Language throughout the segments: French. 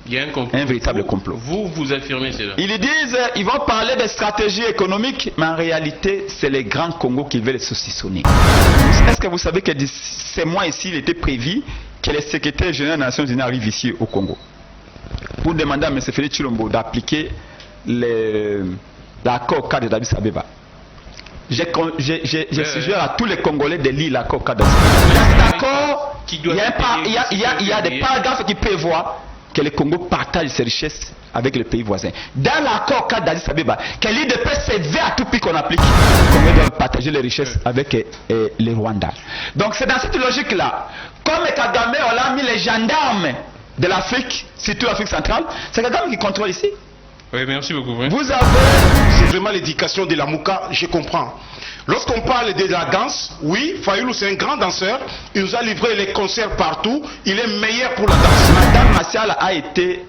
Il y a un complot. Un véritable complot. Vous affirmez cela. Ils disent, ils vont parler de stratégie économique, mais en réalité, c'est les grands Congo qui veulent saucissonner. Est-ce que vous savez que ces mois ici, il était prévu que le secrétaire général des Nations Unies arrive ici au Congo pour demander à M. Félix Tshilombo d'appliquer l'accord cadre d'Addis Abeba. Je suggère à tous les Congolais de lire l'accord cadre d'Addis Abeba. Dans cet accord, il y a des paragraphes qui prévoient que le Congo partage ses richesses avec les pays voisins. Dans l'accord cadre d'Addis Abeba, que l'IDP s'éveille à tout prix qu'on applique, le Congo doit partager les richesses avec les Rwandais. Donc c'est dans cette logique-là, comme Kagame, on a mis les gendarmes de l'Afrique, surtout l'Afrique centrale, c'est Kagame qui contrôle ici. Oui, merci beaucoup. Vous avez... C'est vraiment l'éducation de la Mouka, je comprends. Lorsqu'on parle de la danse, oui, Fayulu c'est un grand danseur, il nous a livré les concerts partout, il est meilleur pour la danse. Madame Massial a été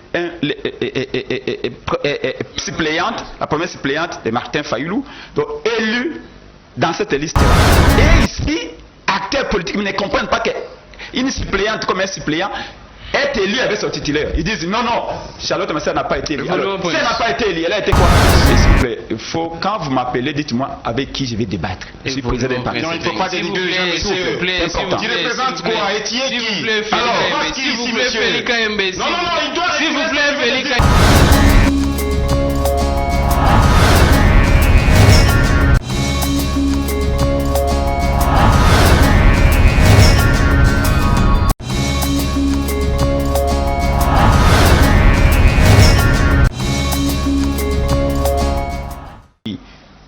suppléante, la première suppléante de Martin Fayulu, donc élue dans cette liste-là. Et ici, acteurs politiques ne comprennent pas qu'une suppléante comme un suppléant est élue avec son titulaire. Ils disent non, non, Charlotte Massial n'a pas été élue. Alors, si elle n'a pas été élue, elle a été quoi? S'il vous plaît, il faut, quand vous m'appelez, dites-moi avec qui je vais débattre. Je suis président d'un parti. Non, il ne faut pas dénigrer les gens, s'il vous plaît. Tu représentes quoi? Et tu es qui? Alors, s'il vous plaît, Félix Kayembe. Non, non, non, il doit... S'il vous plaît, Félix Kayembe.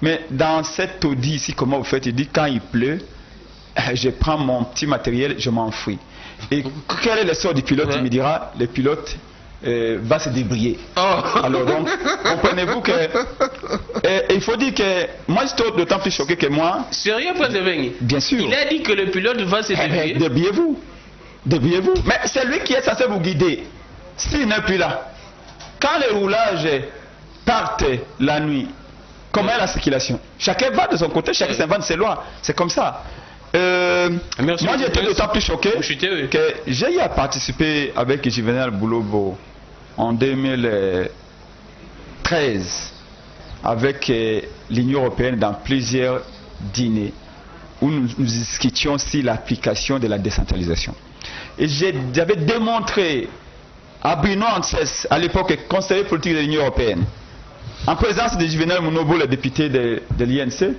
Mais dans cette audit ici, comment vous faites? Il dit quand il pleut, je prends mon petit matériel, je m'enfuis. Et quel est le sort du pilote? Il me dira, le pilote va se débrouiller. Alors donc, comprenez-vous que... il faut dire que moi, je suis d'autant plus choqué que moi... Sérieux, Président? Bien sûr. Il a dit que le pilote va se débrouiller. Débrouillez-vous. Débrouillez-vous. Mais c'est lui qui est censé vous guider. S'il n'est plus là, quand les roulages partent la nuit, comment est la circulation? Chacun va de son côté, chacun s'invente ses lois. C'est comme ça. Moi, j'étais d'autant plus choqué que j'ai eu à participer avec Juvenal Boulobo en 2013 avec l'Union européenne dans plusieurs dîners où nous discutions sur l'application de la décentralisation. Et j'avais démontré à Bruno Anses, à l'époque conseiller politique de l'Union européenne, en présence de Juvenal Munobo, le député de l'INC,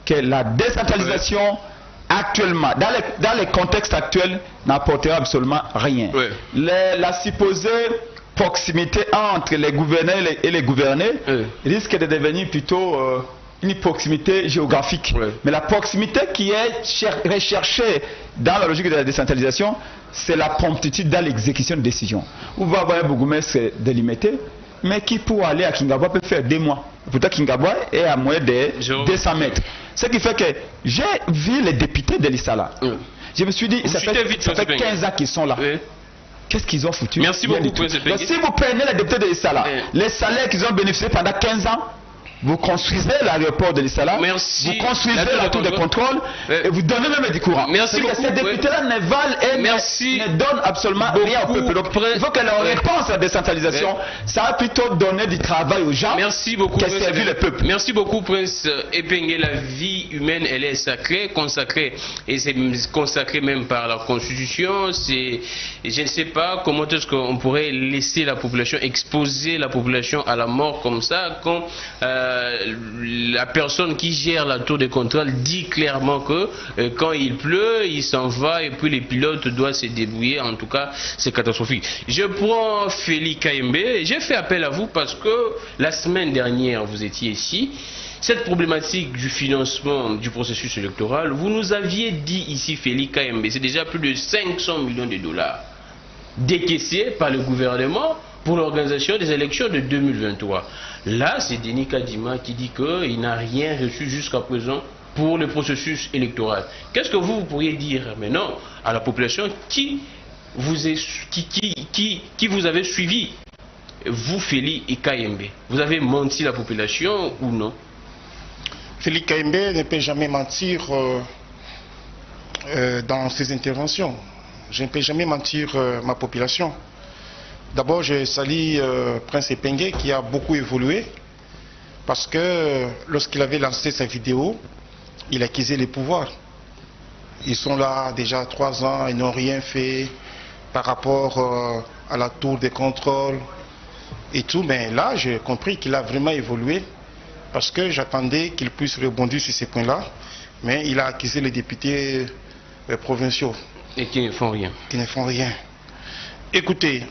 que la décentralisation actuellement, dans les contextes actuels, n'apportera absolument rien. La supposée proximité entre les gouverneurs et les gouvernés risque de devenir plutôt une proximité géographique. Mais la proximité qui est recherchée dans la logique de la décentralisation, c'est la promptitude dans l'exécution de décisions. Vous va avoir un bourgmestre délimité, mais qui pour aller à Kingabwa peut faire 2 mois. Pourtant Kingabwa est à moins de 200 mètres. Ce qui fait que j'ai vu les députés de l'Issala. Je me suis dit, ça fait 15 ans qu'ils sont là. Qu'est-ce qu'ils ont foutu? Merci beaucoup. Donc, si vous prenez les députés de l'Issala, les salaires qu'ils ont bénéficiés pendant 15 ans, vous construisez l'aéroport de l'Issala, vous construisez la tour de contrôle et vous donnez même du courant. Merci beaucoup. Ces députés-là ne valent et ne donnent absolument rien au peuple. Donc, il faut que leur réponse à la décentralisation, ça a plutôt donné du travail aux gens que servir le peuple. Merci beaucoup, Prince Epenge. La vie humaine, elle est sacrée, consacrée, et c'est consacré même par la Constitution. Je ne sais pas comment est-ce qu'on pourrait laisser la population, exposer la population à la mort comme ça, quand la personne qui gère la tour de contrôle dit clairement que quand il pleut, il s'en va et puis les pilotes doivent se débrouiller. En tout cas, c'est catastrophique. Je prends Félix Kayembe. J'ai fait appel à vous parce que la semaine dernière, vous étiez ici. Cette problématique du financement du processus électoral, vous nous aviez dit ici, Félix Kayembe, c'est déjà plus de 500 millions de dollars décaissés par le gouvernement pour l'organisation des élections de 2023. Là, c'est Denis Kadima qui dit qu'il n'a rien reçu jusqu'à présent pour le processus électoral. Qu'est-ce que vous pourriez dire maintenant à la population qui vous avez suivi, vous, Félix et Kayembe? Vous avez menti la population ou non? Félix Kayembe ne peut jamais mentir dans ses interventions. Je ne peux jamais mentir ma population. D'abord, je salue Prince Epengue qui a beaucoup évolué parce que lorsqu'il avait lancé sa vidéo, il acquisait les pouvoirs. Ils sont là déjà 3 ans, ils n'ont rien fait par rapport à la tour des contrôles et tout. Mais là, j'ai compris qu'il a vraiment évolué parce que j'attendais qu'il puisse rebondir sur ces points-là. Mais il a acquisé les députés provinciaux. Et qui ne font rien. Qui ne font rien. Écoutez,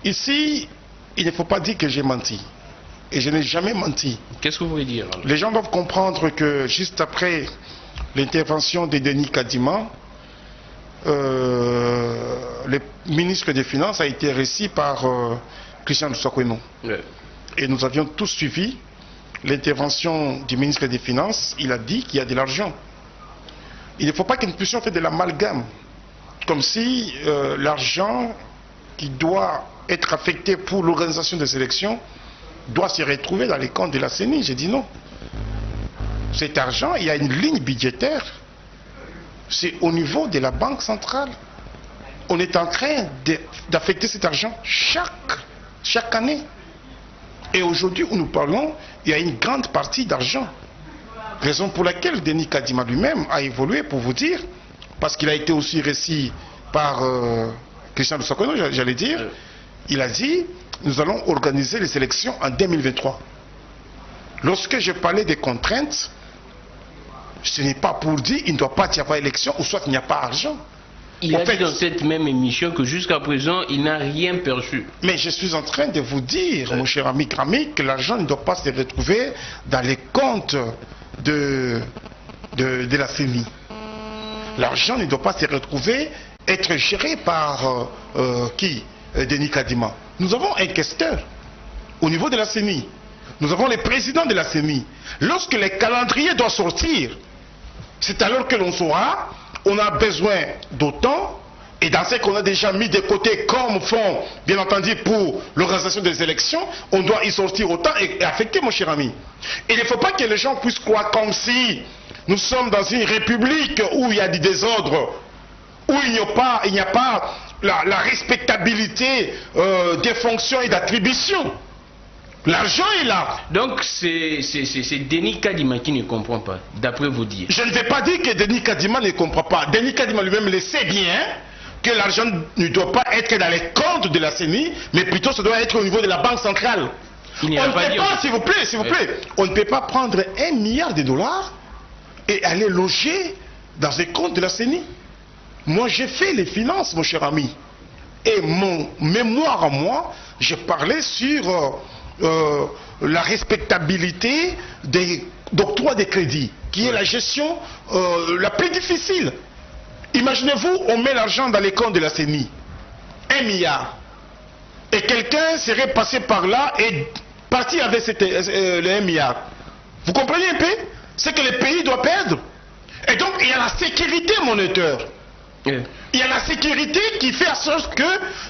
ici, il ne faut pas dire que j'ai menti. Et je n'ai jamais menti. Qu'est-ce que vous voulez dire alors? Les gens doivent comprendre que juste après l'intervention de Denis Kadima, le ministre des Finances a été reçu par Christian Lusakweno. Ouais. Et nous avions tous suivi l'intervention du ministre des Finances. Il a dit qu'il y a de l'argent. Il ne faut pas que nous puissions faire de l'amalgame. Comme si l'argent qui doit être affecté pour l'organisation des élections doit se retrouver dans les comptes de la CENI. J'ai dit non. Cet argent, il y a une ligne budgétaire. C'est au niveau de la Banque centrale. On est en train d'affecter cet argent chaque année. Et aujourd'hui où nous parlons, il y a une grande partie d'argent. Raison pour laquelle Denis Kadima lui-même a évolué, pour vous dire, parce qu'il a été aussi reçu par Christian Lusakweno, j'allais dire. Il a dit, nous allons organiser les élections en 2023. Lorsque je parlais des contraintes, ce n'est pas pour dire qu'il ne doit pas y avoir élection ou soit il n'y a pas d'argent. Il a dit dans cette même émission que jusqu'à présent, il n'a rien perçu. Mais je suis en train de vous dire, mon cher ami Krami, que l'argent ne doit pas se retrouver dans les comptes de la CENI. L'argent ne doit pas se retrouver, être géré par qui? Denis Kadima. Nous avons un questeur au niveau de la CENI. Nous avons les présidents de la CENI. Lorsque les calendriers doivent sortir, c'est alors que l'on saura, on a besoin d'autant, et dans ce qu'on a déjà mis de côté comme fonds, bien entendu, pour l'organisation des élections, on doit y sortir autant et affecter, mon cher ami. Il ne faut pas que les gens puissent croire comme si nous sommes dans une république où il y a du désordre, où il n'y a pas la respectabilité des fonctions et d'attribution. L'argent est là. Donc c'est Denis Kadima qui ne comprend pas, d'après vous dire. Je ne vais pas dire que Denis Kadima ne comprend pas. Denis Kadima lui-même le sait bien que l'argent ne doit pas être dans les comptes de la CENI, mais plutôt ça doit être au niveau de la Banque centrale. On ne peut pas, s'il vous plaît, on ne peut pas prendre $1 milliard et aller loger dans les comptes de la CENI. Moi, j'ai fait les finances, mon cher ami. Et mon mémoire à moi, j'ai parlé sur la respectabilité d'octroi des crédits, qui est la gestion la plus difficile. Imaginez-vous, on met l'argent dans les comptes de la CENI, 1 milliard. Et quelqu'un serait passé par là et parti avec le 1 milliard. Vous comprenez un peu? C'est que le pays doit perdre. Et donc, il y a la sécurité monétaire. Il y a la sécurité qui fait en sorte que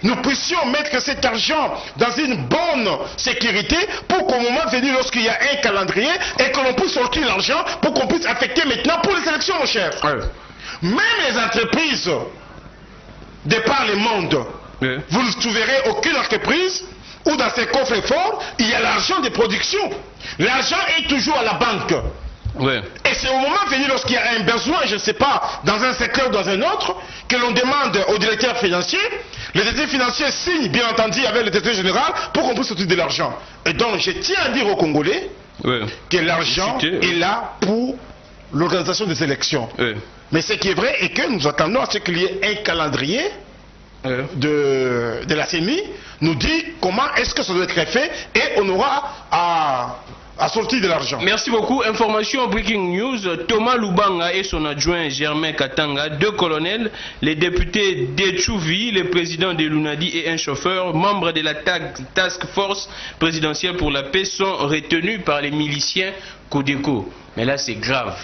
nous puissions mettre cet argent dans une bonne sécurité pour qu'au moment venu, lorsqu'il y a un calendrier, et que l'on puisse sortir l'argent pour qu'on puisse affecter maintenant pour les élections, mon cher. Même les entreprises de par le monde, vous ne trouverez aucune entreprise où dans ses coffres forts, il y a l'argent de production. L'argent est toujours à la banque. Et c'est au moment venu, lorsqu'il y a un besoin, je ne sais pas, dans un secteur ou dans un autre, que l'on demande au directeur financier. Le directeur financier signe, bien entendu, avec le directeur général pour qu'on puisse sortir de l'argent. Et donc, je tiens à dire aux Congolais que l'argent est là pour l'organisation des élections. Mais ce qui est vrai est que nous attendons à ce qu'il y ait un calendrier de la CENI, nous dit comment est-ce que ça doit être fait, et on aura à sortir de l'argent. Merci beaucoup. Information Breaking News. Thomas Lubanga et son adjoint Germain Katanga, 2 colonels, les députés d'Etchouvi, le président de l'UNADI et un chauffeur, membres de la Task Force présidentielle pour la paix, sont retenus par les miliciens Codeco. Mais là, c'est grave.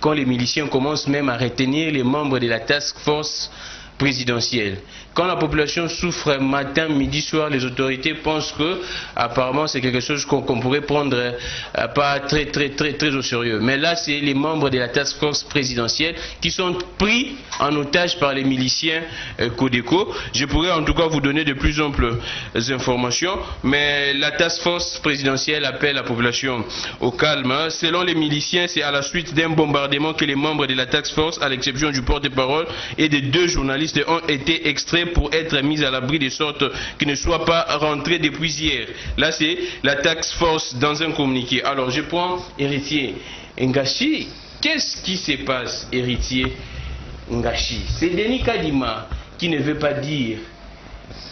Quand les miliciens commencent même à retenir les membres de la Task Force présidentielle. quand la population souffre matin, midi, soir, les autorités pensent que apparemment c'est quelque chose qu'on pourrait prendre pas très au sérieux. Mais là, c'est les membres de la task force présidentielle qui sont pris en otage par les miliciens Codeco. Je pourrais en tout cas vous donner de plus amples informations, mais la task force présidentielle appelle la population au calme. Selon les miliciens, c'est à la suite d'un bombardement que les membres de la task force, à l'exception du porte-parole et de 2 journalistes, ont été extraits pour être mis à l'abri de sorte qu'ils ne soient pas rentrés depuis hier. Là, c'est la task force dans un communiqué. Alors, je prends Héritier Ngachi. Qu'est-ce qui se passe, Héritier Ngachi? C'est Denis Kadima qui ne veut pas dire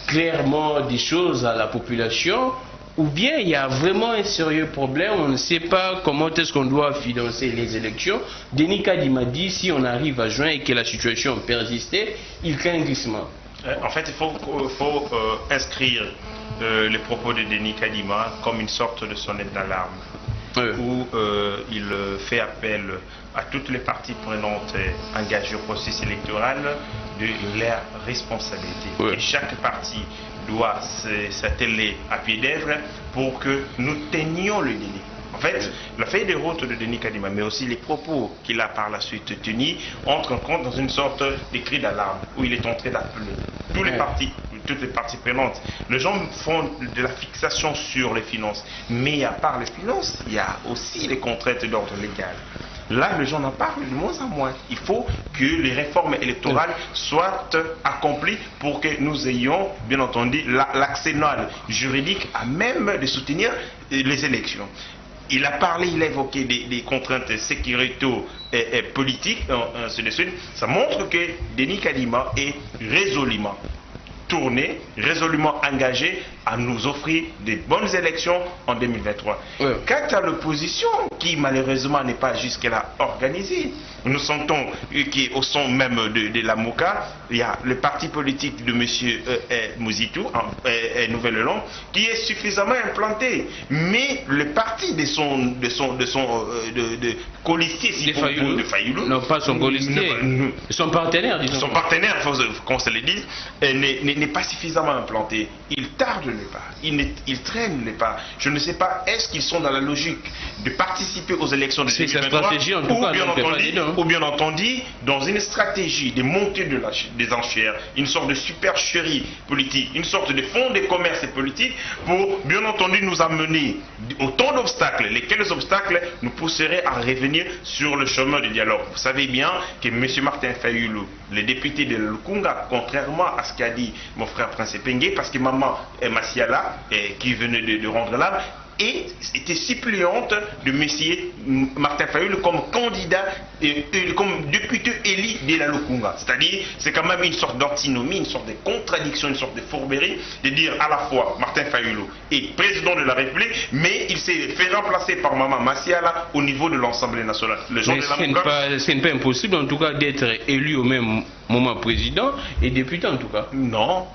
clairement des choses à la population, ou bien il y a vraiment un sérieux problème, on ne sait pas comment est-ce qu'on doit financer les élections. Denis Kadima dit si on arrive à juin et que la situation persistait, il craint un glissement. En fait, il faut inscrire les propos de Denis Kadima comme une sorte de sonnette d'alarme, où il fait appel à toutes les parties prenantes engagées au processus électoral de leur responsabilité. Et chaque parti doit s'atteler à pied d'œuvre pour que nous tenions le délai. En fait, la feuille de route de Denis Kadima, mais aussi les propos qu'il a par la suite tenus, entrent en compte dans une sorte de cri d'alarme, où il est en train d'appeler tous les partis, toutes les parties prenantes. Les gens font de la fixation sur les finances, mais à part les finances, il y a aussi les contraintes d'ordre légal. Là, les gens en parlent de moins en moins. Il faut que les réformes électorales soient accomplies pour que nous ayons, bien entendu, l'arsenal juridique à même de soutenir les élections. Il a parlé, il a évoqué des contraintes sécuritaires et politiques, ainsi de suite. Ça montre que Denis Kadima est résolument tourné, résolument engagé à nous offrir des bonnes élections en 2023. Quant à l'opposition, qui malheureusement n'est pas jusque-là organisée, nous sentons qu'au son même de la MOCA, il y a le parti politique de M. Mouzitou, Nouvelle-Hollande, qui est suffisamment implanté. Mais le parti de colistier, si de Fayoulou, non pas son colistier, son partenaire, disons. Son partenaire, il faut qu'on se le dise, n'est pas suffisamment implanté. Il tarde le pas, il traîne le pas. Je ne sais pas, est-ce qu'ils sont dans la logique de participer aux élections de 2023 ou bien entendu dans une stratégie de montée des enchères, une sorte de supercherie politique, une sorte de fonds de commerce politique pour bien entendu nous amener autant d'obstacles, lesquels obstacles nous pousseraient à revenir sur le chemin du dialogue. Vous savez bien que M. Martin Fayoulou, le député de Lukunga, contrairement à ce qu'a dit mon frère Prince Pengue, parce que maman Massiala, qui venait de rendre l'âme, et était suppléante de M. Martin Fayoulou comme candidat et comme député élu de la Lukunga. C'est-à-dire, c'est quand même une sorte d'antinomie, une sorte de contradiction, une sorte de fourberie de dire à la fois Martin Fayoulou est président de la République, mais il s'est fait remplacer par Maman Massiala au niveau de l'Assemblée nationale. Ce n'est pas impossible en tout cas d'être élu au même moment président et député en tout cas. Non,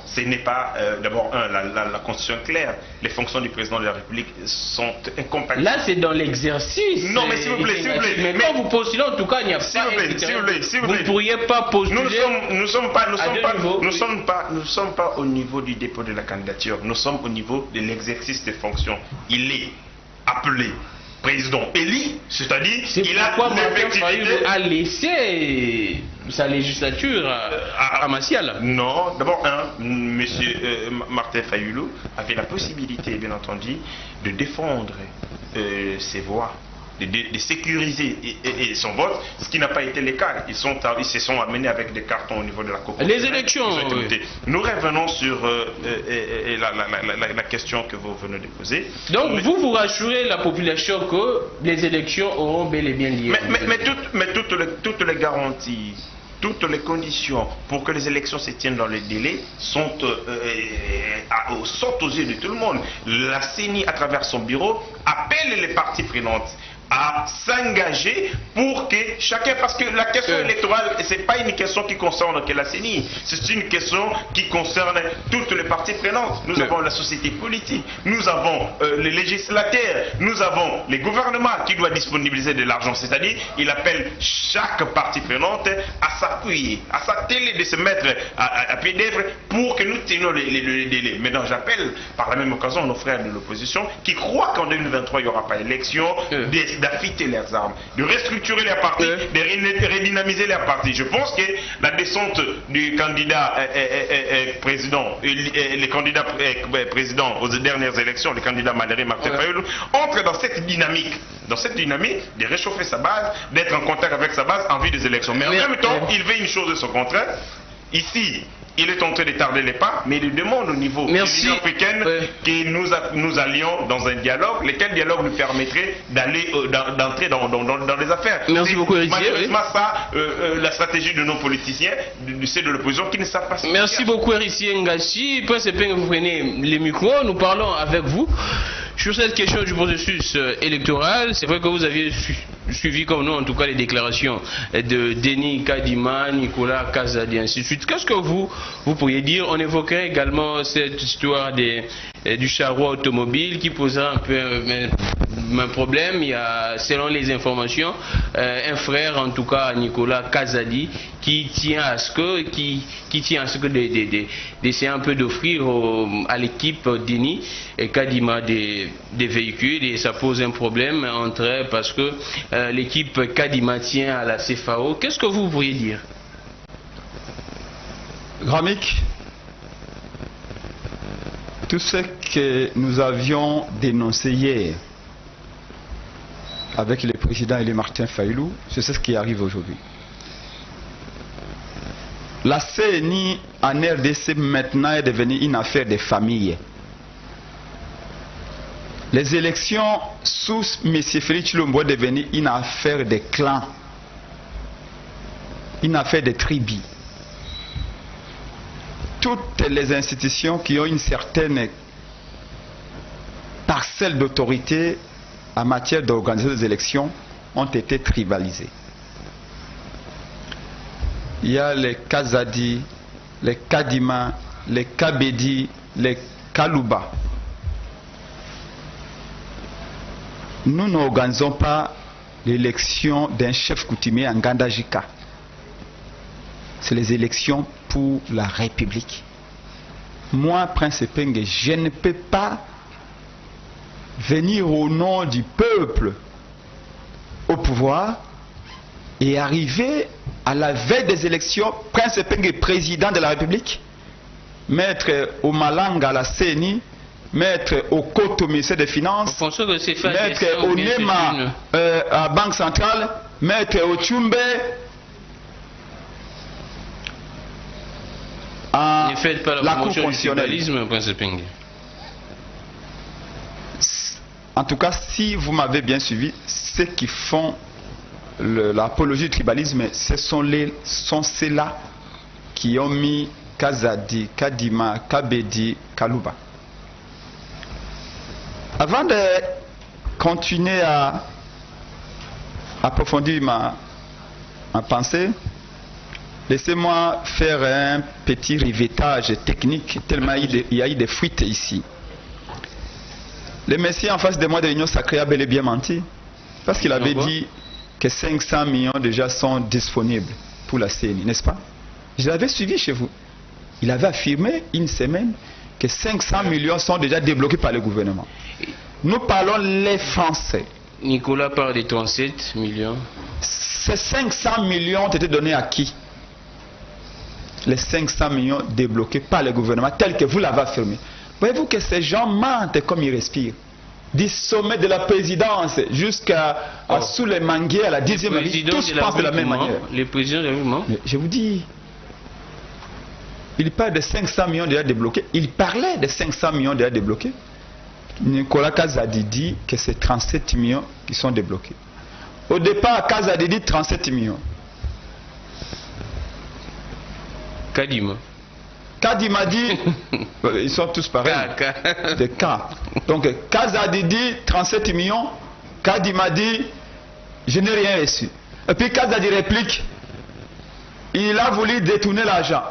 ce n'est pas d'abord la constitution est claire. Les fonctions du président de la République sont incompatibles. Là, c'est dans l'exercice. Non, mais s'il vous plaît, Mais quand vous postulez, en tout cas, il n'y a pas. Vous ne pourriez pas postuler. Nous ne sommes pas au niveau du dépôt de la candidature. Nous sommes au niveau de l'exercice des fonctions. Il est appelé président élu, c'est-à-dire qu'il a l'effectivité. A laissé sa législature à Massiala. Non, d'abord, M. Martin Fayoulou avait la possibilité, bien entendu, de défendre ses voix, de sécuriser et son vote, ce qui n'a pas été le cas. Ils se sont amenés avec des cartons au niveau de la COP. Les élections. Oui. Nous revenons sur la question que vous venez de poser. Donc vous rassurez la population que les élections auront bel et bien lieu. Mais toutes les garanties, toutes les conditions pour que les élections se tiennent dans les délais sont aux yeux de tout le monde. La CENI, à travers son bureau, appelle les parties prenantes à s'engager pour que chacun, parce que la question électorale, ce n'est pas une question qui concerne que la CENI, c'est une question qui concerne toutes les parties prenantes. Nous avons la société politique, nous avons les législateurs, nous avons les gouvernements qui doivent disponibiliser de l'argent, c'est-à-dire il appelle chaque partie prenante à s'appuyer, à s'atteler de se mettre à pied d'œuvre pour que nous tenions les délais. Maintenant j'appelle par la même occasion nos frères de l'opposition qui croient qu'en 2023 il n'y aura pas d'élection, d'affiter leurs armes, de restructurer les partis, de redynamiser les partis. Je pense que la descente du candidat président, les candidats présidents aux dernières élections, le candidat Madéré Martin Fayulu, entre dans cette dynamique de réchauffer sa base, d'être en contact avec sa base en vue des élections. Mais en même temps, il veut une chose de son contraire. Ici, il est en train de tarder les pas, mais il demande au niveau de l'Union africaine que nous allions dans un dialogue, lequel dialogue nous permettrait d'entrer dans les affaires. Merci beaucoup, Héritier. Malheureusement, ça, la stratégie de nos politiciens, ceux de l'opposition, qui ne savent pas ce. Merci beaucoup, Héritier Ngachi. Prince Epeng, vous prenez les micros, nous parlons avec vous sur cette question du processus électoral. C'est vrai que vous aviez suivi comme nous en tout cas les déclarations de Denis Kadima, Nicolas Kazadi, ainsi de suite. Qu'est-ce que vous pourriez dire? On évoquait également cette histoire du charroi automobile qui posera un peu un problème. Il y a, selon les informations, un frère, en tout cas Nicolas Kazadi, qui tient à ce que d'essayer un peu d'offrir à l'équipe Denis et Kadima des véhicules, et ça pose un problème entre eux parce que l'équipe Kadima tient à la CFAO. Qu'est-ce que vous pourriez dire? Gramic, tout ce que nous avions dénoncé hier avec le président Elie Martin Fayulu, c'est ce qui arrive aujourd'hui. La CENI en RDC maintenant est devenue une affaire de famille. Les élections sous M. Félix Tshilombo est devenue une affaire de clans, une affaire de tribus. Toutes les institutions qui ont une certaine parcelle d'autorité en matière d'organisation des élections ont été tribalisées. Il y a les Kazadi, les Kadima, les Kabedi, les Kaluba. Nous n'organisons pas l'élection d'un chef coutumier en Gandajika. C'est les élections pour la République. Moi, Prince Epeng, je ne peux pas venir au nom du peuple au pouvoir et arriver à la veille des élections. Prince Epeng est président de la République, mettre au Malanga à la CENI, mettre au Koto au ministère des Finances, mettre au NEMA à la Banque centrale, mettre au Tchumbe à la Cour constitutionnelle. En tout cas, si vous m'avez bien suivi, ceux qui font l'apologie du tribalisme, ce sont ceux-là qui ont mis Kazadi, Kadima, Kabedi, Kaluba. Avant de continuer à approfondir ma pensée, laissez-moi faire un petit rivetage technique, tellement il y a eu des fuites ici. Le messieurs en face de moi de l'Union sacrée a bel et bien menti, parce qu'il avait dit que 500 millions déjà sont disponibles pour la CENI, n'est-ce pas? Je l'avais suivi chez vous. Il avait affirmé une semaine que 500 millions sont déjà débloqués par le gouvernement. Nous parlons les Français. Nicolas parle de 37 millions. Ces 500 millions ont été donnés à qui? Les 500 millions débloqués par le gouvernement, tel que vous l'avez affirmé. Voyez-vous que ces gens mentent comme ils respirent. Du sommet de la présidence jusqu'à sous les manguiers à la 10e ligne, tous pensent de la même manière. Les présidents de la mouvement. Je vous dis, il parle de 500 millions déjà débloqués. Il parlait de 500 millions déjà débloqués. Nicolas Kazadi dit que c'est 37 millions qui sont débloqués. Au départ, Kazadi dit 37 millions. Kadima dit, ils sont tous pareils, des cas. Donc Kazadi dit 37 millions, Kadima dit je n'ai rien reçu. Et puis Kazadi réplique, il a voulu détourner l'argent.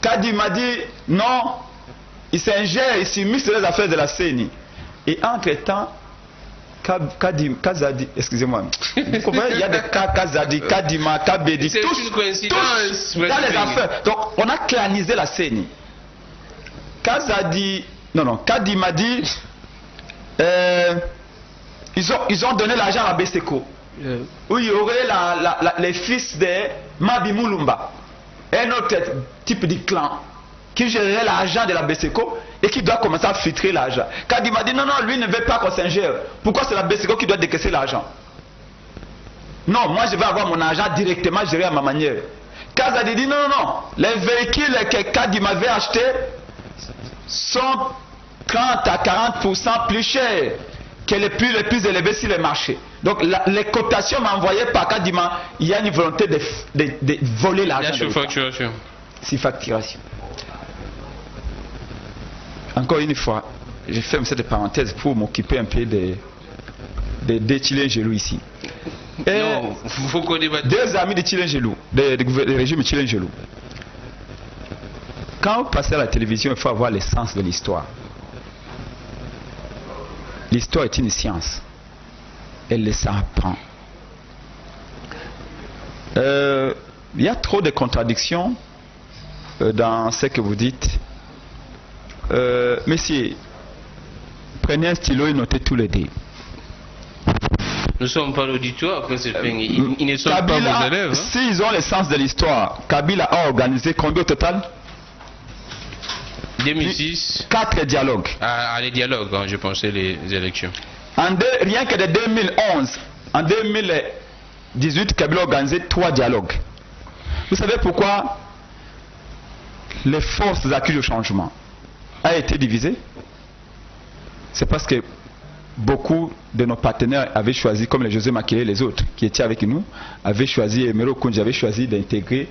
Kadi m'a dit, non, il s'ingère, il s'immisce dans les affaires de la CENI. Et entre-temps, Kazadi, excusez-moi, vous comprenez, il y a des Kazadi, Kadima, Kabedi, tous une coïncidence dans les affaires. Donc, on a clanisé la CENI. Kadi m'a dit, ils ont donné l'argent à Beseko, où il y aurait les fils de Mabi Moulumba, un autre type de clan, qui gérerait l'argent de la Beseko et qui doit commencer à filtrer l'argent. Kadi m'a dit non, lui ne veut pas qu'on s'ingère. Pourquoi c'est la Beseko qui doit décaisser l'argent? Non, moi je vais avoir mon argent directement géré à ma manière. Kazadi dit non, les véhicules que Kadi m'avait achetés sont 30 à 40% plus chers que les plus élevés sur le marché. Donc les cotations m'envoyées par Kadima, il y a une volonté de voler l'argent. La surfacturation. C'est facturation. Encore une fois, je ferme cette parenthèse pour m'occuper un peu des Chilengelou ici. Non, faut qu'on débatte. Deux amis de Chilengelou, du régime Chilengelou. Quand vous passez à la télévision, il faut avoir l'essence de l'histoire. L'histoire est une science. Elle s'apprend. Il y a trop de contradictions dans ce que vous dites. Messieurs, prenez un stylo et notez tous les dés. Nous ne sommes pas l'auditoire, après c'est ils ne sont Kabila, pas vos élèves. Hein? S'ils ont l'essence de l'histoire, Kabila a organisé combien au total? 2006. 4 dialogues. Les dialogues, hein, je pensais les élections. Rien que de 2011, en 2018, Kabila a organisé 3 dialogues. Vous savez pourquoi les forces acquises au changement a été divisées? C'est parce que beaucoup de nos partenaires avaient choisi, comme les José Makile et les autres qui étaient avec nous, avaient choisi, et Mero Koundji avait choisi d'intégrer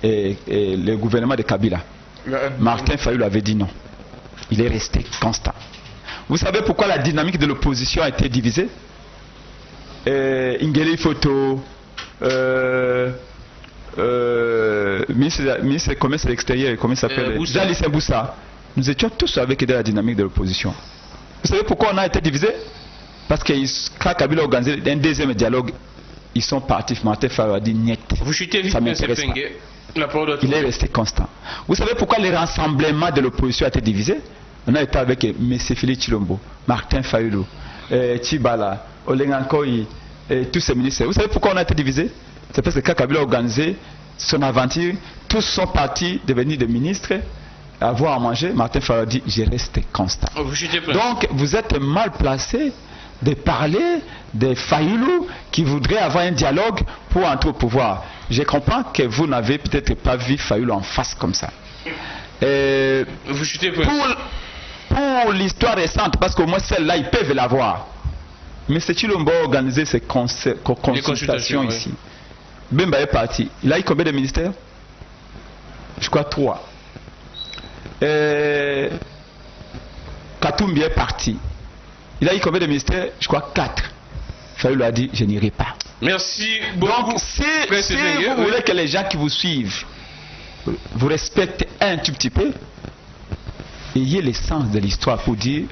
le gouvernement de Kabila. Martin Fayulu avait dit non. Il est resté constant. Vous savez pourquoi la dynamique de l'opposition a été divisée? Ingeli Foto, ministre du Commerce extérieur, comment il s'appelle? Jali Semboussa. Nous étions tous avec la dynamique de l'opposition. Vous savez pourquoi on a été divisé? Parce que quand Kabila a organisé un deuxième dialogue, ils sont partis. Martin Fayulu a dit niet. Vous chutez vite, ça m'intéresse pas. Il est resté constant. Vous savez pourquoi le rassemblement de l'opposition a été divisé? On a été avec M. Philippe Chilombo, Martin Fayulu, Tchibala, Olengankoyi, tous ces ministres. Vous savez pourquoi on a été divisé? C'est parce que quand Kabila a organisé son aventure, tous sont partis devenir des ministres, avoir à manger. Martin Fayulu a dit je reste constant. Donc vous êtes mal placé de parler des Fayulu qui voudraient avoir un dialogue pour entrer au pouvoir. Je comprends que vous n'avez peut-être pas vu Fayulu en face comme ça. Vous chutez pour l'histoire récente, parce qu'au moins celle-là, ils peuvent l'avoir. Mais c'est Chilombo a organisé ces consultations ici. Bemba est parti. Il a eu combien de ministères? Je crois 3. Katumbi est parti. Il a eu combien de ministères? Je crois 4. Fayulu a dit je n'irai pas. Merci beaucoup. Donc si vous voulez que les gens qui vous suivent vous respectent un tout petit peu, ayez l'essence de l'histoire pour dire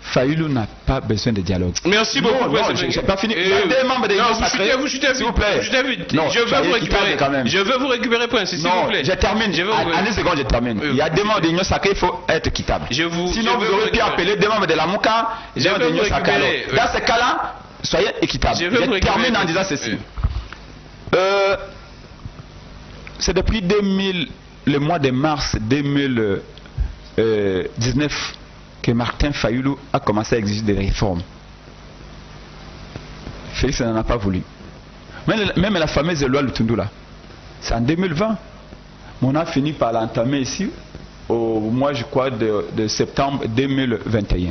Fayulu n'a pas besoin de dialogue. Merci beaucoup. Non, je n'ai pas fini. Vous chutez s'il vous plaît. Je veux vous récupérer. Je veux vous récupérer, Prince, s'il vous plaît. Je termine. Allez, seconde, je termine. Il y a des membres de l'Union sacrée, il faut être équitable. Sinon, vous aurez pu appeler des membres de la Mouka, des membres de l'Union sacrée. Dans ce cas-là, soyez équitable. Je termine en disant ceci. C'est depuis le mois de mars 2019 que Martin Fayulu a commencé à exiger des réformes. Félix n'en a pas voulu. Même la fameuse loi Lutundula, c'est en 2020. On a fini par l'entamer ici au mois, je crois, de septembre 2021.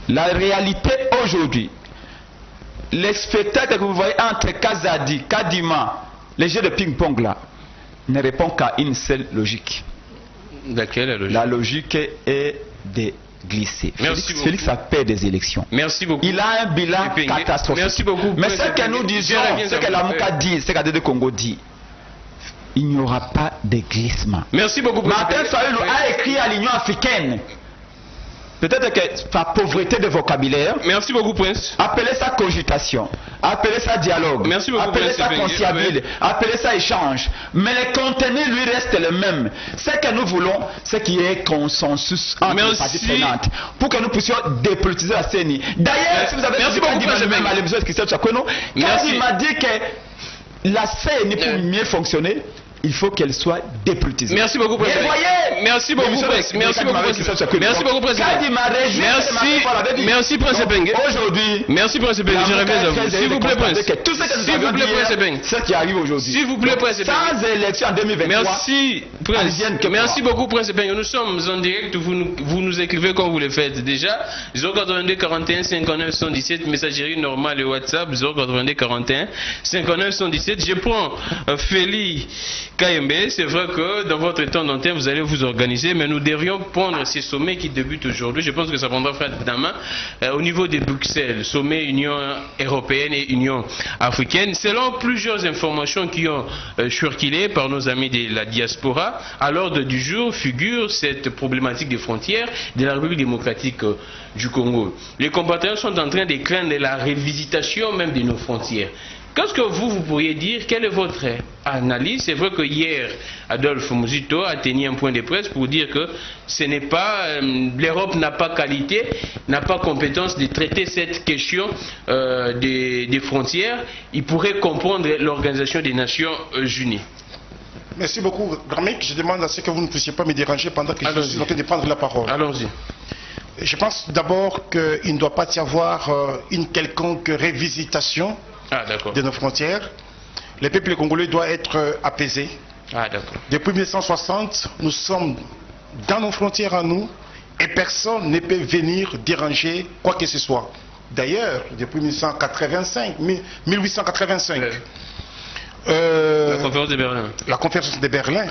La réalité aujourd'hui, les spectacles que vous voyez entre Kazadi, Kadima, les jeux de ping-pong là, ne répondent qu'à une seule logique. Laquelle est la logique? La logique est de glisser. Merci Félix a peur des élections. Merci beaucoup. Il a un bilan catastrophique. Merci beaucoup. Mais ce que nous disons, ce que la Mouka dit, ce qu'Adede Congo dit, il n'y aura pas de glissement. Merci beaucoup. Martin Fayulu a écrit à l'Union africaine. Peut-être que par pauvreté de vocabulaire. Merci beaucoup, Prince. Appelez ça cogitation, appelez ça dialogue, merci beaucoup, appelez ça conciliable, appelez ça échange. Mais le contenu lui reste le même. Ce que nous voulons, c'est qu'il y ait consensus entre les parties prenantes pour que nous puissions dépolitiser la CENI. D'ailleurs, si vous avez merci beaucoup, même à l'émission de Christophe Chakono, quand il m'a dit que la CENI pour mieux fonctionner, il faut qu'elle soit dépolitisée. Merci beaucoup, Président. Merci beaucoup, Président. Merci beaucoup, Président. Merci beaucoup, Président. Merci, Prince Bengue. Aujourd'hui, merci, Prince Bengue. Je reviens à vous. S'il vous plaît, Prince. S'il vous plaît, Prince Bengue. Ce qui arrive aujourd'hui. S'il vous plaît, Prince Bengue. Sans élection en 2023. Merci, Prince. Merci beaucoup, Prince Bengue. Nous sommes en direct. Vous nous écrivez quand vous le faites déjà. 082 41 59 117, messagerie normale et WhatsApp. 082 41 59 117. Je prends Félix KMB, c'est vrai que dans votre temps d'antenne, vous allez vous organiser, mais nous devrions prendre ces sommets qui débutent aujourd'hui. Je pense que ça prendra fin demain au niveau de Bruxelles, sommet Union européenne et Union africaine. Selon plusieurs informations qui ont circulé par nos amis de la diaspora, à l'ordre du jour figure cette problématique des frontières de la République démocratique du Congo. Les combattants sont en train de craindre la révisitation même de nos frontières. Qu'est-ce que vous pourriez dire? Quelle est votre analyse? C'est vrai que hier, Adolphe Muzito a tenu un point de presse pour dire que ce n'est pas l'Europe n'a pas qualité, n'a pas compétence de traiter cette question des frontières. Il pourrait comprendre l'Organisation des Nations Unies. Merci beaucoup, Gramik. Je demande à ce que vous ne puissiez pas me déranger pendant que je suis en train de prendre la parole. Allons-y. Je pense d'abord qu'il ne doit pas y avoir une quelconque révisitation de nos frontières. Le peuple congolais doit être apaisé. Depuis 1960, nous sommes dans nos frontières à nous et personne ne peut venir déranger quoi que ce soit. D'ailleurs, depuis 1885, la conférence de Berlin. La conférence de Berlin,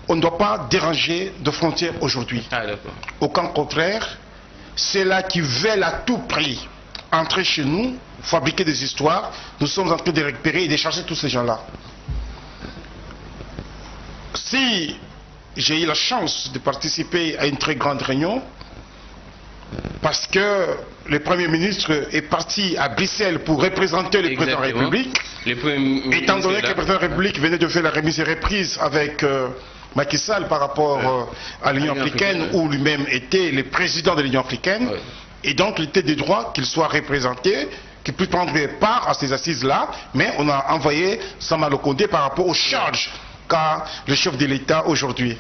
on ne doit pas déranger de frontières aujourd'hui. Au contraire, ceux-là qui veulent à tout prix entrer chez nous, fabriquer des histoires, nous sommes en train de récupérer et de chercher tous ces gens-là. Si j'ai eu la chance de participer à une très grande réunion, parce que le Premier ministre est parti à Bruxelles pour représenter le Président de la République, étant donné que le Président de la République venait de faire la remise et reprise avec Macky Sall par rapport à l'Union africaine, où lui-même était le président de l'Union africaine, et donc il était de droit qu'il soit représenté, qu'il puisse prendre part à ces assises-là, mais on a envoyé Sama Lokonde par rapport aux charges qu'a le chef de l'État aujourd'hui.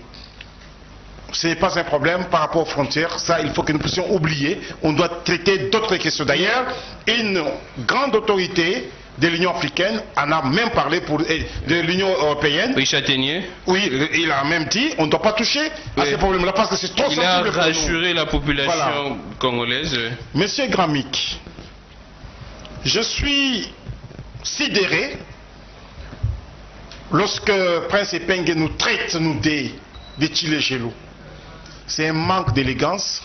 Ce n'est pas un problème par rapport aux frontières, ça il faut que nous puissions oublier, on doit traiter d'autres questions. D'ailleurs, une grande autorité de l'Union africaine en a même parlé de l'Union européenne. Oui, Châtaignier. Oui, il a même dit on ne doit pas toucher à ces problèmes-là parce que c'est trop sensible. Il a rassuré la population congolaise. Monsieur Gramik, je suis sidéré lorsque Prince Epenge nous traite, nous, de Tchilé-Gelou. C'est un manque d'élégance,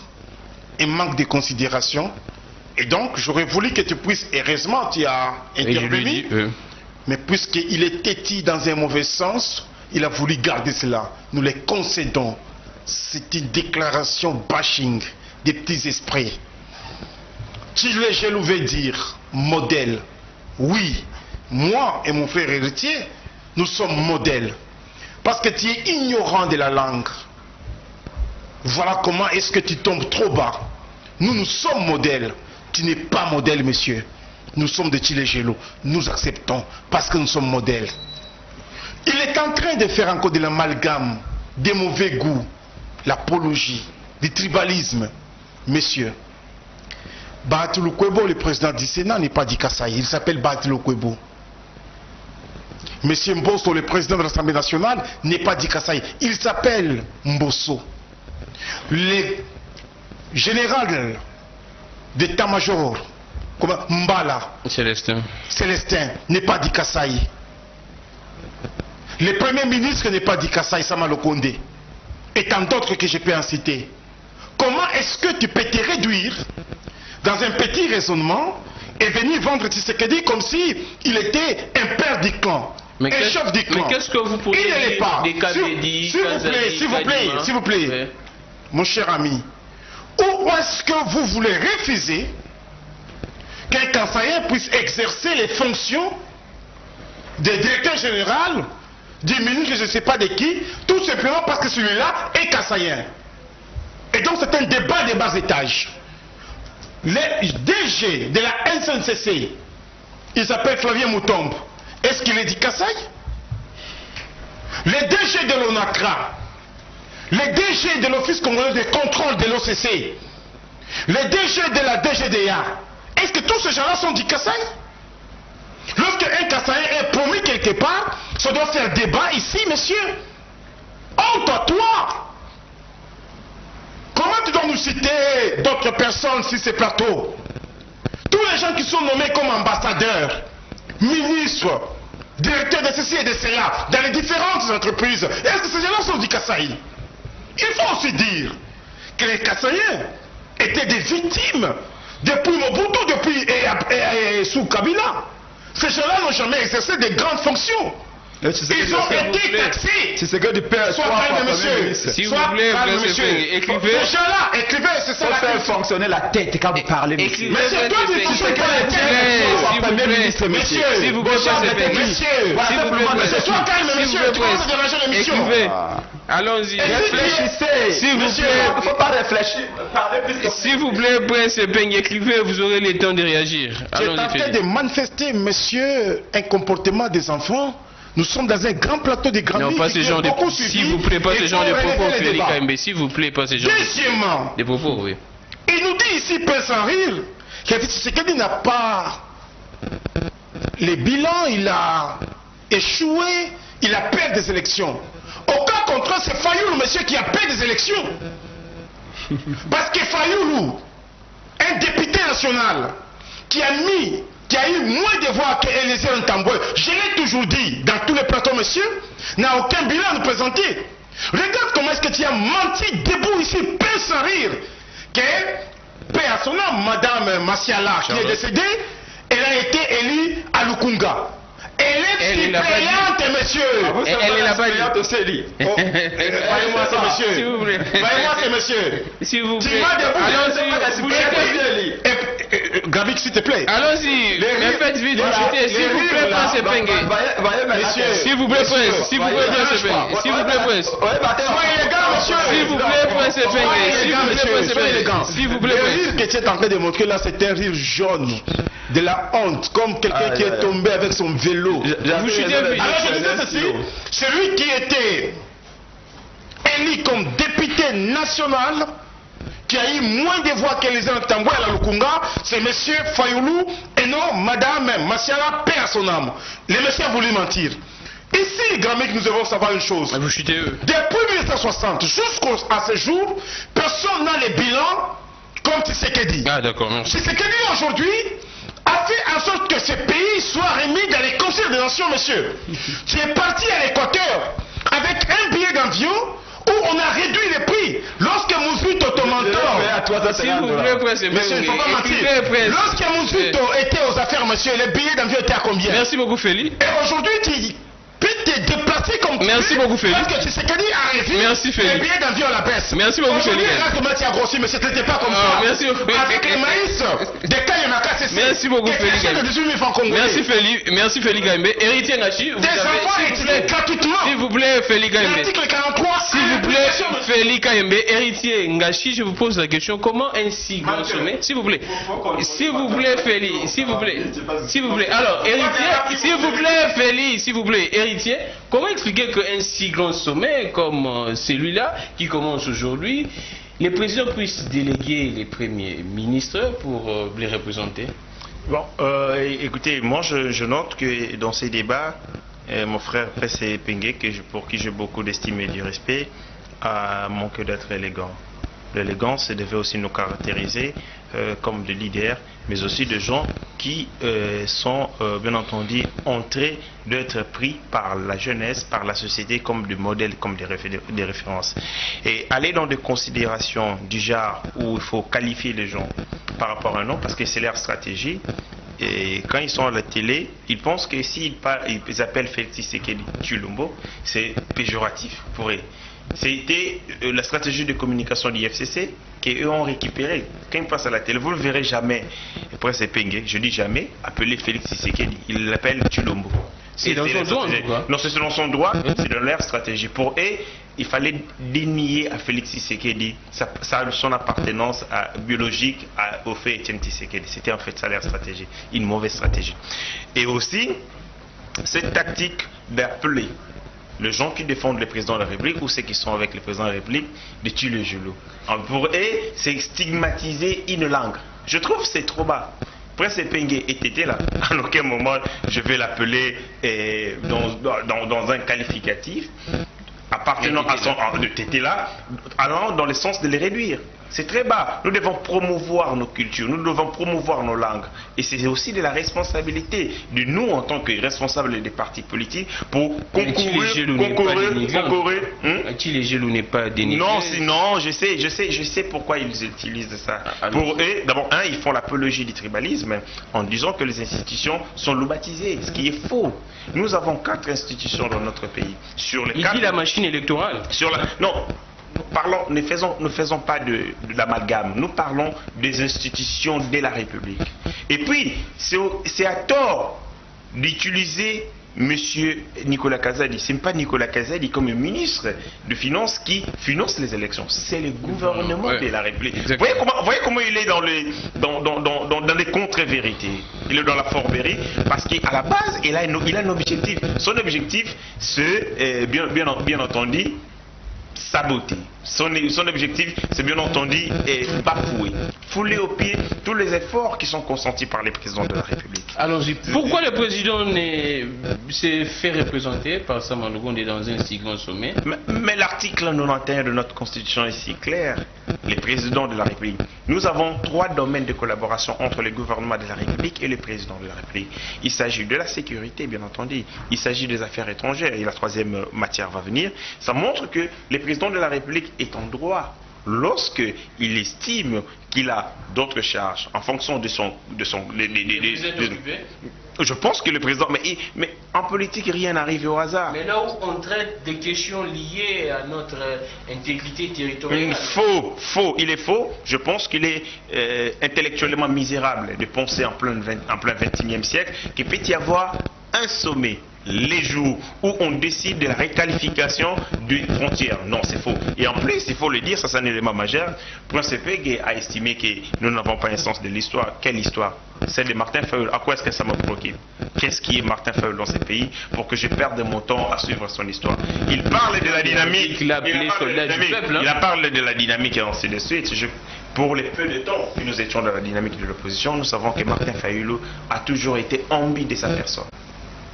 un manque de considération. Et donc, j'aurais voulu que tu puisses, heureusement, tu as intervenu, mais puisqu'il est têtu dans un mauvais sens, il a voulu garder cela. Nous les concédons. C'est une déclaration bashing des petits esprits. Tchilé-Gelou veut dire modèle. Oui, moi et mon frère héritier, nous sommes modèles. Parce que tu es ignorant de la langue. Voilà comment est-ce que tu tombes trop bas. Nous sommes modèles. Tu n'es pas modèle, monsieur. Nous sommes de Tchilé-Gelou. Nous acceptons parce que nous sommes modèles. Il est en train de faire encore de l'amalgame, des mauvais goûts, l'apologie, du tribalisme. Monsieur, Bahati Lukwebo, le président du Sénat, n'est pas dit Kasaï. Il s'appelle Bahati Lukwebo. Monsieur Mbosso, le président de l'Assemblée nationale, n'est pas dit Kasaï. Il s'appelle Mbosso. Le général d'état-major, comme Mbala, Célestin, n'est pas dit Kasaï. Le premier ministre n'est pas dit Kasaï, Sama Lokonde. Et tant d'autres que je peux en citer. comment est-ce que tu peux te réduire dans un petit raisonnement et venir vendre Tshisekedi comme si il était un père du clan, un chef du clan? Mais qu'est-ce que vous pourriez dire des Kabedi, s'il vous plaît, mon cher ami, où est-ce que vous voulez refuser qu'un Kassaïen puisse exercer les fonctions de directeur général, du ministre, je ne sais pas de qui, tout simplement parce que celui-là est Kassaïen? Et donc c'est un débat des bas étages. Le DG de la SNCC, il s'appelle Flavien Moutombe. Est-ce qu'il est du Kasaï? Le DG de l'ONACRA, le DG de l'Office congolais de contrôle de l'OCC, le DG de la DGDA, est-ce que tous ces gens-là sont du Kasaï? Lorsque un Kassaïen est promis quelque part, ça doit faire débat ici, monsieur. Honte à toi! Comment tu dois nous citer d'autres personnes sur ces plateaux? Tous les gens qui sont nommés comme ambassadeurs, ministres, directeurs de ceci et de cela, dans les différentes entreprises, est-ce que ces gens-là sont du Kasaï? Il faut aussi dire que les Kassaïens étaient des victimes depuis Mobutu, depuis sous Kabila. Ces gens-là n'ont jamais exercé de grandes fonctions. Ils ont été taxés. C'est ce que du père. Soit calme, monsieur. S'il vous plaît, monsieur, écrivez. Ces gens-là, écrivez, c'est ça la question. Faire fonctionner la tête quand vous parlez, monsieur. Monsieur, toi, tu sais pas la tête. Monsieur, s'il vous plaît, monsieur, sois calme, monsieur. Tu vas déranger l'émission. Allons-y. Réfléchissez. S'il vous plaît. Il ne faut pas réfléchir. S'il vous plaît, Prince Peng, écrivez, vous aurez le temps de réagir. J'ai tenté de manifester, monsieur, un comportement des enfants. Nous sommes dans un grand plateau de grands. Non, pas ce genre de propos. S'il vous plaît, pas ce genre de propos, Félix Kaimbe. S'il vous plaît, pas ce genre de propos, oui. Il nous dit ici, Père sans rire, que Tshisekedi n'a pas les bilans, il a échoué, il a perdu des élections. Au cas contraire, c'est Fayoulou, monsieur, qui a perdu des élections. Parce que Fayoulou, un député national, qui a eu moins de voix qu'Élysée Ntambwe, je l'ai toujours dit dans tous les plateaux, monsieur, n'a aucun bilan à nous présenter. Regarde comment est-ce que tu as menti debout ici, paix sans rire. Que, paix à son âme, Madame Massiala, qui est décédée, elle a été élue à Lukunga. Elle est suppléante, monsieur. Elle est la suppléante aussi, Eli. Voyez-moi ça, monsieur. S'il vous plaît. Voyez-moi ça, monsieur. S'il vous plaît. Allons-y. Gabik, s'il te plaît. Allons-y. Mais faites vite. S'il vous plaît, Prince Penge. S'il vous plaît, Prince. S'il vous plaît, Prince Penge. S'il vous plaît, Prince. Soyez élégant, monsieur. S'il vous plaît, Prince Penge. S'il vous plaît, Prince Penge. S'il vous plaît, le rire que tu es en train de montrer là, c'est un rire jaune. De la honte, comme quelqu'un qui est tombé avec son vélo. Vous chutez. Alors je disais ceci, celui qui était élu comme député national, qui a eu moins de voix qu'Élysée Ntambwe à la Lukunga, c'est M. Fayoulou et non Mme Massiala, paix à son âme. Le monsieur a voulu mentir. Ici, Grammic, nous devons savoir une chose. Vous chutez eux. Depuis 1960 jusqu'à ce jour, personne n'a les bilans comme Tshisekedi. Ah d'accord, merci. Tshisekedi aujourd'hui a fait en sorte que ce pays soit remis dans les conseils des nations, monsieur. Tu es parti à l'Équateur avec un billet d'avion où on a réduit les prix. Lorsque Mouzito Tomantor, s'il vous plaît, Prince, monsieur, il ne faut pas mentir. Lorsque Mouzito était aux affaires, monsieur, les billets d'avion étaient à combien? Merci beaucoup, Félix. Et aujourd'hui, tu peux te déplacer comme tu veux. Merci beaucoup, Félix. Parce que Tshisekedi a réduit les billets d'avion à la baisse. Merci beaucoup, Félix. Aujourd'hui, tu as grossi, mais ce n'était pas comme ça. Merci beaucoup. Avec le maïs, des Kayemaka, c'est merci beaucoup, Félix. Merci, Félix. Merci, Félix Gaimbe. Héritier Nachi, vous des enfants étudiés gratuitement. S'il vous plaît, Félix Gaimbe. L'article 43. S'il vous plaît, Félix Gaimbe, héritier Ngachi, je vous pose la question. Comment ainsi grand sommet? S'il vous plaît. S'il vous plaît, Félix. S'il vous plaît. S'il vous plaît. Alors, héritier, s'il vous plaît, Félix. S'il vous plaît, héritier. Comment expliquer qu'un si grand sommet comme celui-là, qui commence aujourd'hui, les présidents puissent déléguer les premiers ministres pour les représenter? Bon, écoutez, moi je note que dans ces débats, mon frère Prince Penge, pour qui j'ai beaucoup d'estime et du respect, a manqué d'être élégant. l'élégance devait aussi nous caractériser comme des leaders, mais aussi de gens qui sont bien entendu entrés d'être pris par la jeunesse, par la société comme des modèles, comme des références. Et aller dans des considérations du genre où il faut qualifier les gens par rapport à un nom, parce que c'est leur stratégie. Et quand ils sont à la télé, ils pensent que s'ils appellent Félix Tshisekedi Tshilombo, c'est péjoratif pour eux. C'était la stratégie de communication du FCC qu'eux ont récupéré. Quand ils passent à la télé, vous ne le verrez jamais. Après c'est Pengue, je dis jamais, appeler Félix Tshisekedi. Ils l'appellent Tshilombo. C'est dans son droit, quoi. Non, c'est dans son droit, c'est dans leur stratégie. Pour eux, il fallait dénier à Félix Tshisekedi son appartenance biologique au fait Étienne Tshisekedi. C'était en fait ça leur stratégie, une mauvaise stratégie. Et aussi, cette tactique d'appeler les gens qui défendent le président de la République ou ceux qui sont avec le président de la République de tuer le gelou. Pour eux, c'est stigmatiser une langue. Je trouve que c'est trop bas. Prince Pengue était là. À aucun moment, je vais l'appeler dans un qualificatif appartenant à son de Tété là, allant dans le sens de les réduire. C'est très bas. Nous devons promouvoir nos cultures, nous devons promouvoir nos langues. Et c'est aussi de la responsabilité de nous, en tant que responsables des partis politiques, pour concourir. Les gelous n'est pas dénigré. Non, sinon, je sais pourquoi ils utilisent ça. Pour eux, d'abord, ils font l'apologie du tribalisme en disant que les institutions sont loubatisées, ce qui est faux. Nous avons 4 institutions dans notre pays. Il dit la machine électorale. Non. Ne faisons pas de l'amalgame. Nous parlons des institutions de la République. Et puis, c'est à tort d'utiliser M. Nicolas Kazadi. Ce n'est pas Nicolas Kazadi comme ministre de Finances qui finance les élections. C'est le gouvernement de la République. Vous voyez comment il est dans les contre-vérités. Il est dans la forberie parce qu'à la base, il a un objectif. Son objectif, c'est bien entendu saboter. Son objectif, c'est bien entendu bafouer, fouler au pied tous les efforts qui sont consentis par les présidents de la République. Allons-y. Pourquoi le président s'est fait représenter par Samalogo dans un si grand sommet? Mais l'article 91 de notre Constitution est si clair. Les présidents de la République. Nous avons 3 domaines de collaboration entre le gouvernement de la République et le président de la République. Il s'agit de la sécurité, bien entendu. Il s'agit des affaires étrangères. Et la 3e matière va venir. Ça montre que le président de la République est en droit lorsqu'il estime qu'il a d'autres charges en fonction de son je pense que le président mais en politique rien n'arrive au hasard. Mais là où on traite des questions liées à notre intégrité territoriale. Il est faux. Je pense qu'il est intellectuellement misérable de penser en plein 21e siècle qu'il peut y avoir un sommet les jours où on décide de la réqualification d'une frontière. Non, c'est faux. Et en plus, il faut le dire, ça c'est un élément majeur. Prince Pengue a estimé que nous n'avons pas un sens de l'histoire. Quelle histoire? Celle de Martin Fayulu. À quoi est-ce que ça me préoccupe? Qu'est-ce qui est Martin Fayulu dans ces pays pour que je perde mon temps à suivre son histoire? Il parle de la dynamique. Il a parlé de la dynamique et ainsi de suite. Pour les peu de temps que nous étions dans la dynamique de l'opposition, nous savons que Martin Fayulu a toujours été ambi de sa personne.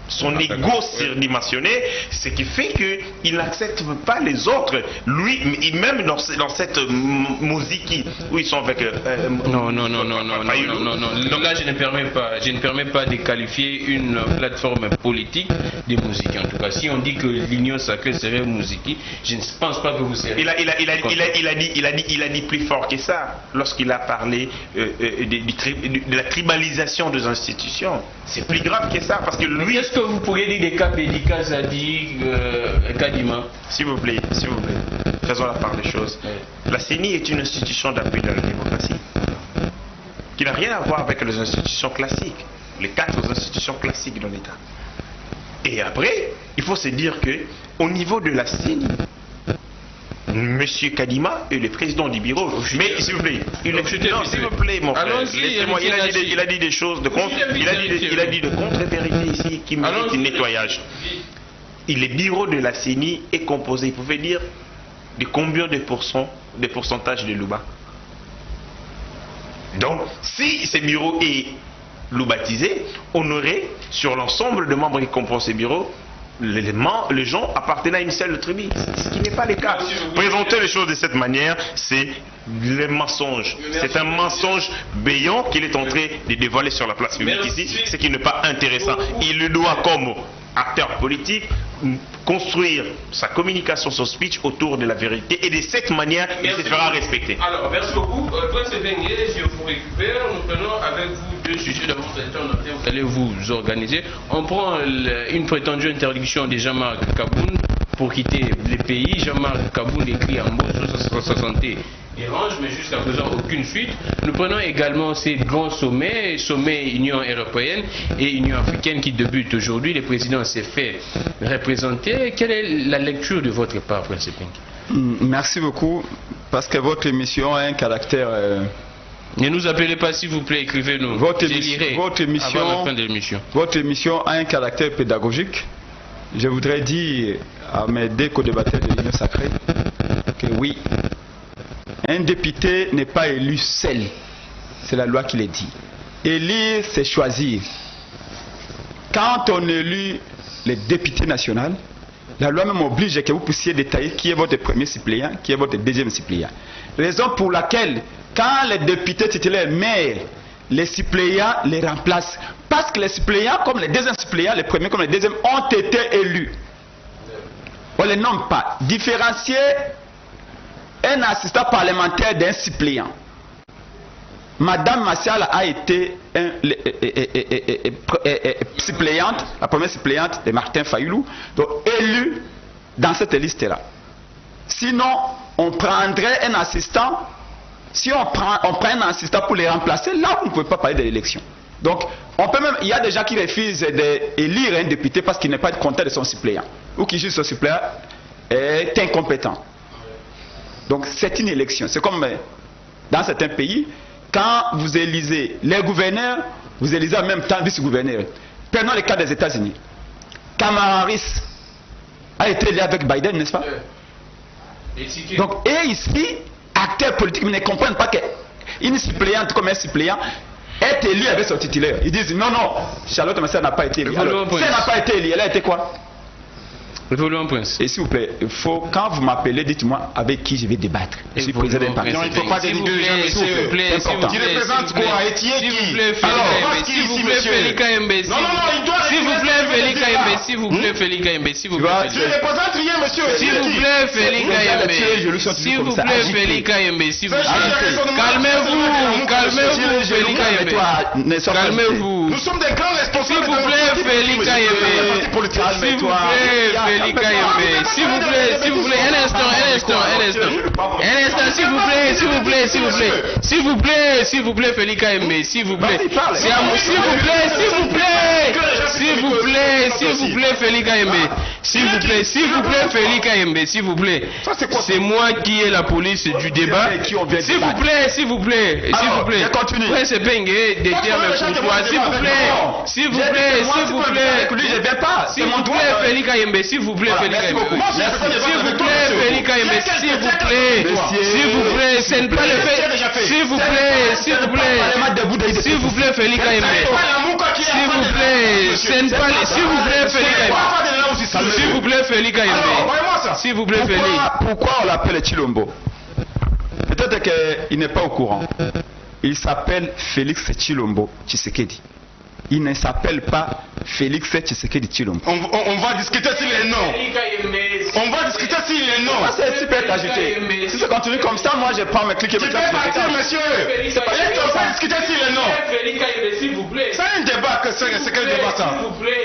Son égo surdimensionné, ce qui fait qu'il n'accepte pas les autres. Lui, même dans cette musique où ils sont avec... Non. Là, je ne permets pas de qualifier une plateforme politique de musique. En tout cas, si on dit que l'union sacrée serait musique, je ne pense pas que vous serez... Il a dit plus fort que ça lorsqu'il a parlé de la tribalisation des institutions. C'est plus grave que ça parce que lui... Qu'est-ce que vous pourriez dire des cas Bédika, Zadi, Kadima? S'il vous plaît, faisons la part des choses. La CENI est une institution d'appui de la démocratie qui n'a rien à voir avec les institutions classiques, les 4 institutions classiques de l'État. Et après, il faut se dire que au niveau de la CENI, Monsieur Kadima est le président du bureau. Mais s'il vous plaît, s'il vous plaît, mon frère, laissez-moi. Il a dit des choses de contre-vérité ici qui méritent un nettoyage. Le bureau de la CENI est composé, vous pouvez dire, de combien de pourcentage de Louba? Donc, si ce bureau est loubatisé, on aurait, sur l'ensemble de membres qui composent ce bureau, les gens appartenant à une seule tribu, ce qui n'est pas le cas. Présenter les choses de cette manière, c'est les mensonges. C'est un mensonge béant qu'il est en train de dévoiler sur la place publique ici, ce qui n'est pas intéressant. Il le doit, comme acteur politique, construire sa communication, son speech autour de la vérité, et de cette manière, il se fera respecter. Alors, merci beaucoup. Prince Ebengue, je vous récupère. Nous prenons avec vous deux sujets de votre temps. Vous allez vous organiser. On prend une prétendue interdiction de Jean-Marc Kaboun pour quitter le pays. Jean-Marc Kaboun écrit en mots sur sa santé et range, mais jusqu'à présent aucune suite. Nous prenons également ces grands sommets, sommet Union européenne et Union africaine qui débutent aujourd'hui. Le président s'est fait représenter. Quelle est la lecture de votre part, Prince Ebengue? Merci beaucoup, parce que votre émission a un caractère... Ne nous appelez pas, s'il vous plaît, écrivez-nous. Votre émission a un caractère pédagogique. Je voudrais dire à mes deux co-débatteurs de l'Union sacrée que oui, un député n'est pas élu seul. C'est la loi qui le dit. Élire, c'est choisir. Quand on élit les députés nationaux, la loi même oblige que vous puissiez détailler qui est votre premier suppléant, qui est votre deuxième suppléant. Raison pour laquelle, quand les députés titulaires meurent, les suppléants les remplacent. Parce que les suppléants, comme les deuxièmes suppléants, les premiers comme les deuxièmes, ont été élus. On ne les nomme pas. Différencier un assistant parlementaire d'un suppléant. Madame Massial a été suppléante, la première suppléante de Martin Fayoulou, donc élue dans cette liste-là. Sinon, on prendrait un assistant. Si on prend un assistant pour les remplacer, là vous ne pouvez pas parler de l'élection. Donc, on peut même, il y a des gens qui refusent d'élire un député parce qu'il n'est pas content de son suppléant, ou qui juge son suppléant est incompétent. Donc, c'est une élection. C'est comme dans certains pays, quand vous élisez les gouverneurs, vous élisez en même temps vice-gouverneurs. Prenons le cas des États-Unis. Kamala Harris a été élu avec Biden, n'est-ce pas? Donc, et ici, acteurs politiques ne comprennent pas qu'une suppléante comme un suppléant est élue avec son titulaire. Ils disent non, non, Charlotte Massial n'a pas été élue. Alors, si elle n'a pas été élue, elle a été quoi? Prince. Et s'il vous plaît, quand vous m'appelez, dites-moi avec qui je vais débattre. Je suis président d'un parti. Non, il ne faut pas dénigrer les gens, s'il vous plaît. Tu représentes quoi? Et qui est qui? Alors, s'il vous plaît, Félix Kayembe. Non, non, non, il doit... S'il vous plaît, Félix Kayembe. S'il vous plaît, Félix Kayembe. S'il vous plaît. Tu ne représentes rien, monsieur. S'il vous plaît, Félix Kayembe. S'il vous plaît, Félix Kayembe. S'il vous plaît. Calmez-vous, calmez-vous, Félix Kayembe. Calmez-vous. Nous sommes des grands responsables. S'il vous plaît, Félix Kayembe. S'il vous plaît, Félix Kayembe. S'il vous plaît, un instant, s'il vous plaît, Félix Kayembe, s'il vous plaît. Félix Kayembe. S'il vous plaît. C'est moi qui ai la police du débat. S'il vous plaît. Prince Ebengue, des termes courtois. S'il vous plaît, Félix Kayembe, s'il vous plaît, Félix Kayembe. S'il vous plaît, Félix Kayembe, s'il vous plaît, ce n'est pas le fait. S'il vous plaît, Félix Kayembe. S'il vous plaît, Félix. Pourquoi on l'appelle Chilombo? Peut-être qu'il n'est pas au courant. Il s'appelle Félix Chilombo Tshisekedi. Il ne s'appelle pas Félix Tshisekedi Chilombo. On va discuter sur les noms. On va discuter sur les noms. C'est super agité. Si ça continue comme ça, moi je prends mes clics et mes clics. Tu peux partir, monsieur. On va discuter sur les noms. C'est un débat. C'est quel débat ça?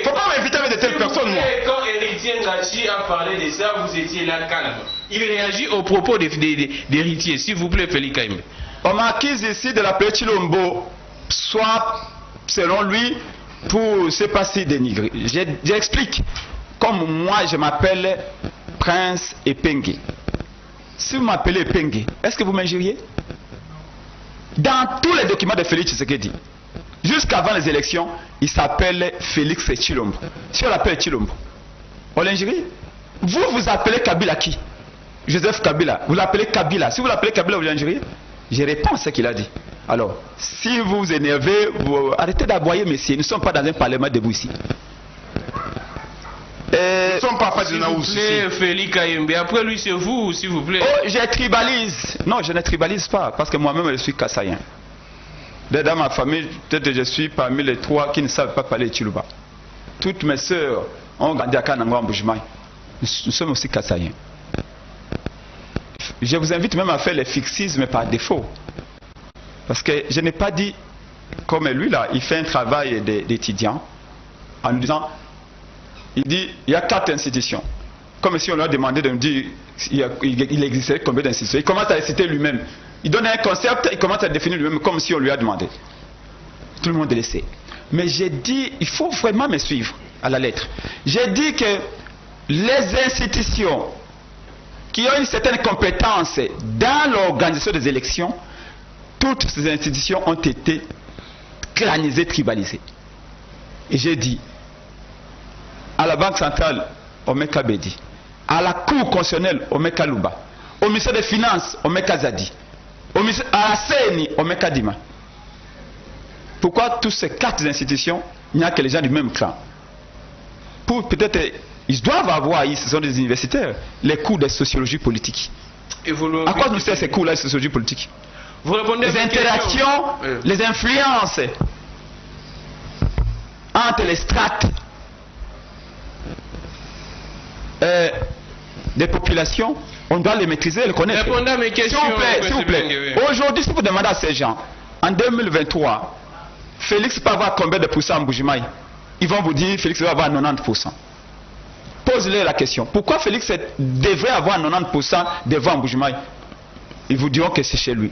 Faut pas m'inviter avec de telles personnes, moi. Quand Héritier Ngachi a parlé de ça, vous étiez là calme. Il réagit aux propos d'Héritier. S'il vous plaît, Félix Kayembe. On m'accuse ici de l'appeler Chilombo, soit selon lui, pour se passer dénigrer. J'explique. Comme moi, je m'appelle Prince Ebengue. Si vous m'appelez Ebengue, est-ce que vous m'injuriez? Dans tous les documents de Félix Tshisekedi, jusqu'avant les élections, il s'appelle Félix Chilombo. Si on l'appelle Chilombo, on l'injurie? Vous appelez Kabila qui? Joseph Kabila. Vous l'appelez Kabila. Si vous l'appelez Kabila, vous l'injuriez? Je réponds à ce qu'il a dit. Alors, si vous vous énervez, arrêtez d'aboyer, messieurs. Nous ne sommes pas dans un parlement debout ici. Nous ne sommes pas faire de Naous ici. Félix Kayembe, après lui c'est vous, s'il vous plaît. Oh, je tribalise. Non, je ne tribalise pas, parce que moi-même je suis kassaïen. Dans ma famille, peut-être je suis parmi les 3 qui ne savent pas parler Chiluba. Toutes mes sœurs ont grandi à Kanango en Boujmaï. Nous sommes aussi kassaïens. Je vous invite même à faire les fixismes par défaut. Parce que je n'ai pas dit, comme lui là, il fait un travail d'étudiant, en nous disant, il dit, il y a 4 institutions. Comme si on lui a demandé de nous dire, il existait combien d'institutions. Il commence à les citer lui-même. Il donne un concept, il commence à définir lui-même comme si on lui a demandé. Tout le monde le sait. Mais j'ai dit, il faut vraiment me suivre à la lettre. J'ai dit que les institutions qui ont une certaine compétence dans l'organisation des élections, toutes ces institutions ont été clanisées, tribalisées. Et j'ai dit, à la Banque centrale, Omeka Bedi, à la Cour constitutionnelle, Omeka Luba, au ministère des Finances, Omeka Zadi, à la CENI, Omeka Dima. Pourquoi toutes ces 4 institutions, il n'y a que les gens du même clan? Pour peut-être, ils doivent avoir, ce sont des universitaires, les cours de sociologie politique. À quoi nous servent ces cours-là de sociologie politique? Vous répondez les interactions, les influences entre les strates des populations, on doit les maîtriser et les connaître. Répondez à mes questions. S'il vous plaît. Aujourd'hui, si vous demandez à ces gens, en 2023, Félix peut avoir combien de pourcents en Bujimaï? Ils vont vous dire Félix va avoir 90%. Posez-leur la question. Pourquoi Félix devrait avoir 90% des voix en Bujimaï? Ils vous diront que c'est chez lui.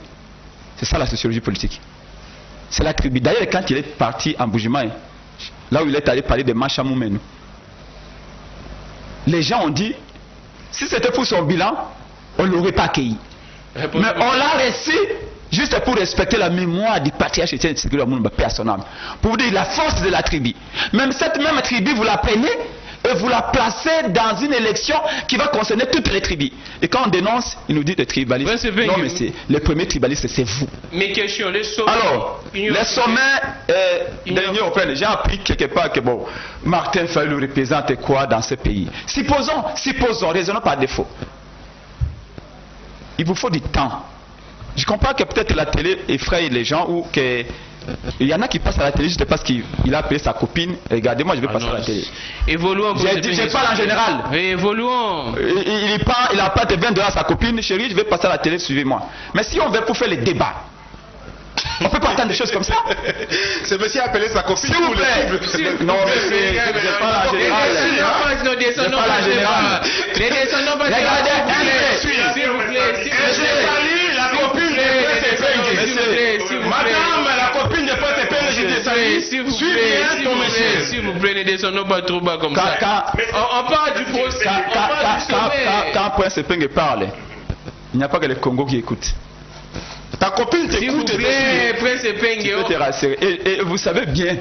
C'est ça la sociologie politique. C'est la tribu. D'ailleurs, quand il est parti en Bujimaï, là où il est allé parler de Machamoumenu, les gens ont dit, si c'était pour son bilan, on ne l'aurait pas accueilli. Mais on l'a reçu juste pour respecter la mémoire du patriarche Étienne Tshisekedi Lumumba, paix à son âme. Pour vous dire la force de la tribu. Même cette même tribu, vous la prenez et vous la placez dans une élection qui va concerner toutes les tribus. Et quand on dénonce, il nous dit de tribalistes. Non, mais c'est les premiers tribalistes, c'est vous. Mes questions, les sommets. Alors, les sommets de l'Union européenne, j'ai appris quelque part que bon, Martin Fayulu représente quoi dans ce pays? Supposons, raisonnons par défaut. Il vous faut du temps. Je comprends que peut-être la télé effraie les gens ou que il y en a qui passent à la télé juste parce qu'il a appelé sa copine. Regardez, moi je vais passer à la télé. Évoluons. Je parle en général. Évoluons. Il a pas de 20 $ à sa copine, chérie, je vais passer à la télé, suivez-moi. Mais si on veut pour faire les débats, on peut pas attendre des choses comme ça. C'est monsieur appelé sa copine. S'il vous plaît. Non, mais je parle en général. Je parle en général. Les descendants pas. Regardez, s'il vous plaît. J'ai salué la copine de Madame, la copine de Prince je dis salut. S'il vous plaît, ne descendons pas trop bas comme ça. On parle du procès. Quand Prince Penge parle, il n'y a pas que le Congo qui écoute. Ta copine t'écoute. S'il vous plaît, Prince Penge. Tu peux te rassurer. Et vous savez bien,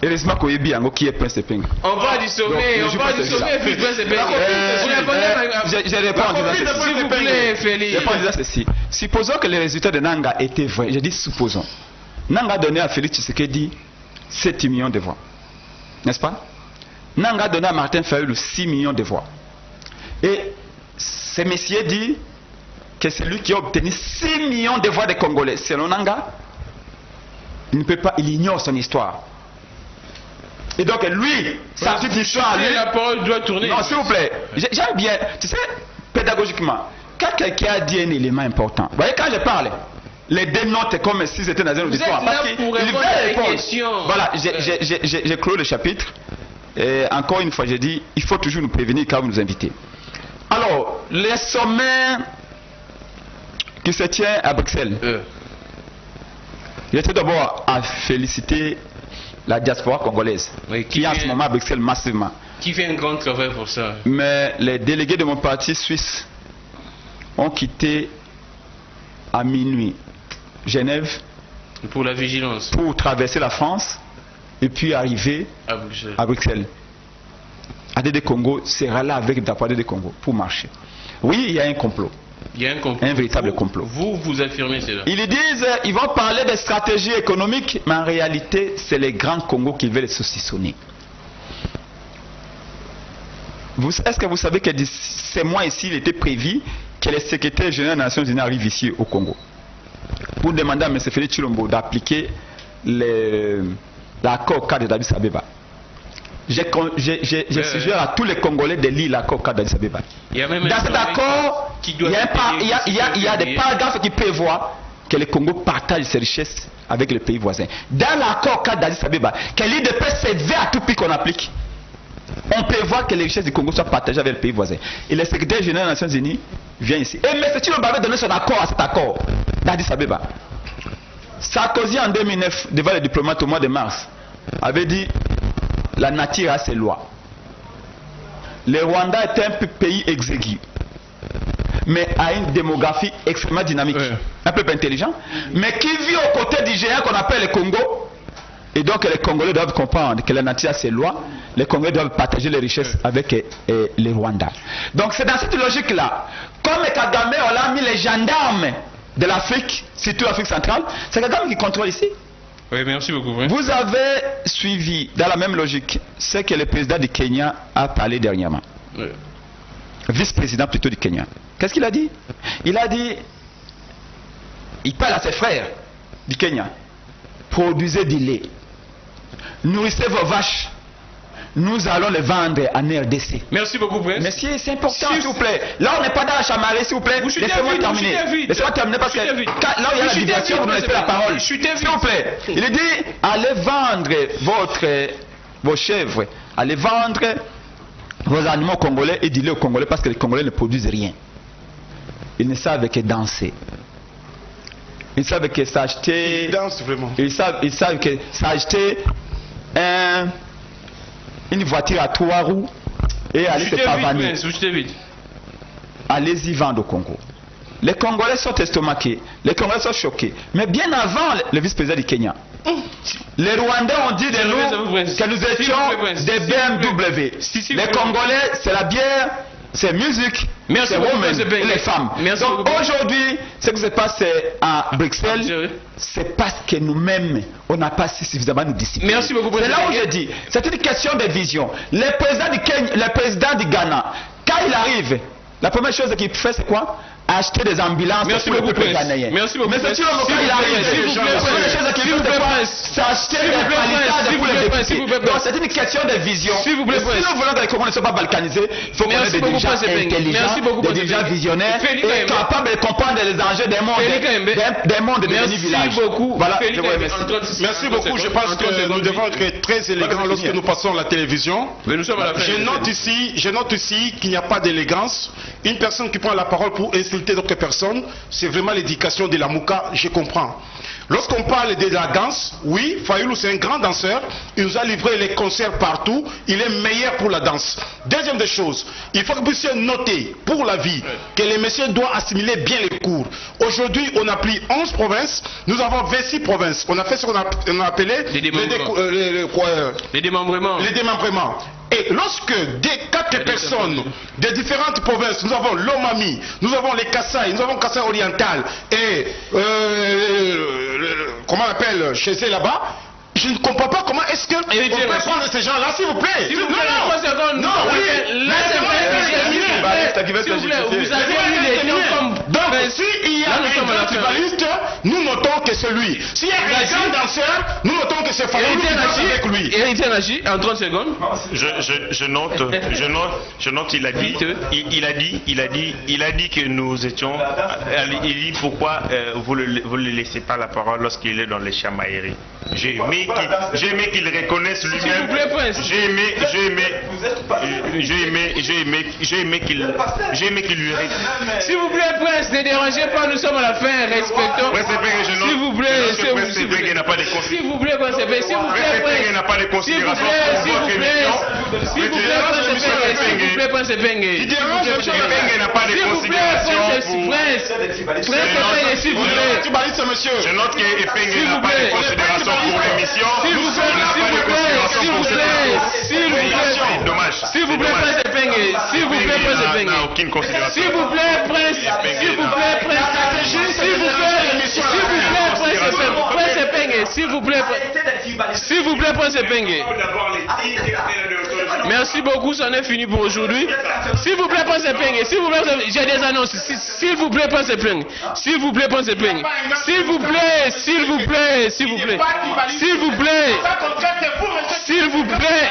heureusement qu'il y a bien qui est Prince Penge. On parle du sommet, puis Prince Penge. Je réponds en disant ceci. S'il vous plaît, Félix. Je réponds en disant ceci. Supposons que les résultats de Nanga étaient vrais. Je dis supposons. Nanga a donné à Félix Tshisekedi 7 millions de voix. N'est-ce pas? Nanga a donné à Martin Fayulu 6 millions de voix. Et ce messieurs dit que c'est lui qui a obtenu 6 millions de voix des Congolais. Selon Nanga, il ne peut pas, il ignore son histoire. Et donc lui, sa petite histoire, lui, la parole doit tourner. Non, s'il vous plaît, j'aime bien, tu sais, pédagogiquement, quand quelqu'un a dit un élément important, vous voyez, quand je parle, les dénote comme si c'était dans une auditoire. Parce qu'il veut répondre. Voilà, j'ai clos le chapitre. Et encore une fois, j'ai dit, il faut toujours nous prévenir quand vous nous invitez. Alors, les sommets qui se tient à Bruxelles. J'étais d'abord à féliciter la diaspora congolaise, qui est en ce moment à Bruxelles massivement. Qui fait un grand travail pour ça. Mais les délégués de mon parti suisse ont quitté à minuit Genève pour la vigilance, pour traverser la France et puis arriver à Bruxelles. ADD Congo sera là avec ADD Congo pour marcher. Oui, il y a un complot. Il y a un complot. Un véritable complot. Vous affirmez cela. Ils disent, ils vont parler de stratégie économique, mais en réalité, c'est les grands Congo qui veulent les saucissonner. est-ce que vous savez que ces mois ici, il était prévu que le secrétaire général des Nations Unies arrive ici au Congo pour demander à M. Félix Tshilombo d'appliquer l'accord cadre d'Addis Abeba. Je suggère à tous les Congolais de lire l'accord cadre d'Addis Abeba. Dans cet accord, il y a des paragraphes qui prévoient que le Congo partage ses richesses avec les pays voisins. Dans l'accord cadre d'Addis Abeba, que l'IDP s'éveille à tout prix qu'on applique. On prévoit que les richesses du Congo soient partagées avec les pays voisins. Et le secrétaire général des Nations Unies vient ici. Et M. Tshilombo avait donné son accord à cet accord d'Addis Abeba. Sarkozy en 2009, devant les diplomates au mois de mars, avait dit la nature a ses lois. Le Rwanda est un pays exigu, mais a une démographie extrêmement dynamique, un peuple intelligent, mais qui vit aux côtés du géant qu'on appelle le Congo. Et donc les Congolais doivent comprendre que la nature a ses lois, les Congolais doivent partager les richesses avec les Rwandais. Donc c'est dans cette logique-là, comme Kagame on a mis les gendarmes de l'Afrique, surtout l'Afrique centrale, c'est Kagame qui contrôle ici. Oui, merci beaucoup. Vous avez suivi, dans la même logique, ce que le président du Kenya a parlé dernièrement. Vice-président plutôt du Kenya. Qu'est-ce qu'il a dit? Il a dit, il parle à ses frères du Kenya, produisez du lait, nourrissez vos vaches, nous allons les vendre en RDC. Merci beaucoup, Prince. Monsieur, c'est important, s'il vous plaît. Là, on n'est pas dans la chamarrée, s'il vous plaît. Laissez-moi terminer. Laissez-moi terminer parce que là où il y a la diversion, vous me laissez la parole. S'il vous plaît. Il dit, allez vendre vos chèvres, allez vendre vos animaux congolais et dites-le aux Congolais parce que les Congolais ne produisent rien. Ils ne savent que danser. Ils savent que s'acheter. Ils dansent vraiment. Ils savent que s'acheter une voiture à 3 roues et aller se pavaner. Allez-y vendre au Congo. Les Congolais sont estomaqués, les Congolais sont choqués. Mais bien avant le vice-président du Kenya, les Rwandais ont dit de nous que nous étions des BMW. Les Congolais, c'est la bière, c'est musique, c'est women, les femmes. Donc aujourd'hui, ce qui se passe à Bruxelles, c'est parce que nous-mêmes, on n'a pas suffisamment de discipline. Merci beaucoup. C'est là où je dis, c'est une question de vision. Le président du Ghana, quand il arrive, la première chose qu'il fait, c'est quoi? Acheter des ambulances pour le peuple ghanéen. Merci beaucoup. Mais c'est sûr, quand il arrive, la première chose qu'il fait, c'est quoi? C'est acheter des palissades pour les députés. Donc c'est une question de vision. Si nous voulons que les Congolais ne soient pas balkanisés, il faut qu'on ait des dirigeants intelligents, des dirigeants visionnaires et capables de comprendre les enjeux des mondes et des mini-villages. Merci beaucoup. Voilà. Merci beaucoup. Je pense que nous devons être très élégants lorsque nous passons à la télévision. Je note ici qu'il n'y a pas d'élégance. Une personne qui prend la parole pour insulter d'autres personnes, c'est vraiment l'éducation de la Mouka, je comprends. Lorsqu'on parle de la danse, oui, Fayulu c'est un grand danseur, il nous a livré les concerts partout, il est meilleur pour la danse. Deuxième des choses, il faut que vous puissiez noter pour la vie que les messieurs doivent assimiler bien les cours. Aujourd'hui, on a pris 11 provinces, nous avons 26 provinces. On a fait ce qu'on a appelé les démembrements. Les démembrements. Et lorsque des 4 personnes de différentes provinces, nous avons l'Omami, nous avons les Kassai, nous avons Kassai oriental et comment on appelle chez eux là-bas, je ne comprends pas comment est-ce qu'on peut prendre ces gens-là, s'il vous plaît. S'il vous plaît, non, oui, vous avez eu les noms comme... Donc, s'il y a un grand tribaliste, nous notons que c'est lui. S'il y a un grand danseur, nous notons que c'est Fayulu qui danse avec lui. Héritier Nachi, en 30 secondes. Je note, il a dit que nous étions... Il dit pourquoi vous ne laissez pas la parole lorsqu'il est dans les chamailleries. J'ai aimé qu'il reconnaisse lui-même. J'ai aimé qu'il lui répète. S'il vous plaît, Prince, ne dérangez pas, nous sommes à la fin, respectons. S'il vous plaît, s'il vous plaît, s'il vous plaît, n'a pas de considération pour votre émission. S'il vous plaît, Prince Bengue. N'a pas de considération pour... Je note que Epenge n'a pas de considération pour l'émission. S'il vous plaît, Prince Bengue. S'il vous plaît, Prince Bengue. N'a aucune considération. S'il vous plaît, Prince. S'il vous plaît, Prince. S'il vous plaît, Prince Bengue. S'il vous plaît, Prince Bengue. Merci beaucoup, ça en est fini pour aujourd'hui. S'il vous plaît, pensez Peng. S'il vous plaît, j'ai des annonces. S'il vous plaît, pensez Peng. S'il vous plaît, pensez Peng. S'il vous plaît, s'il vous plaît, s'il vous plaît. S'il vous plaît. S'il vous plaît.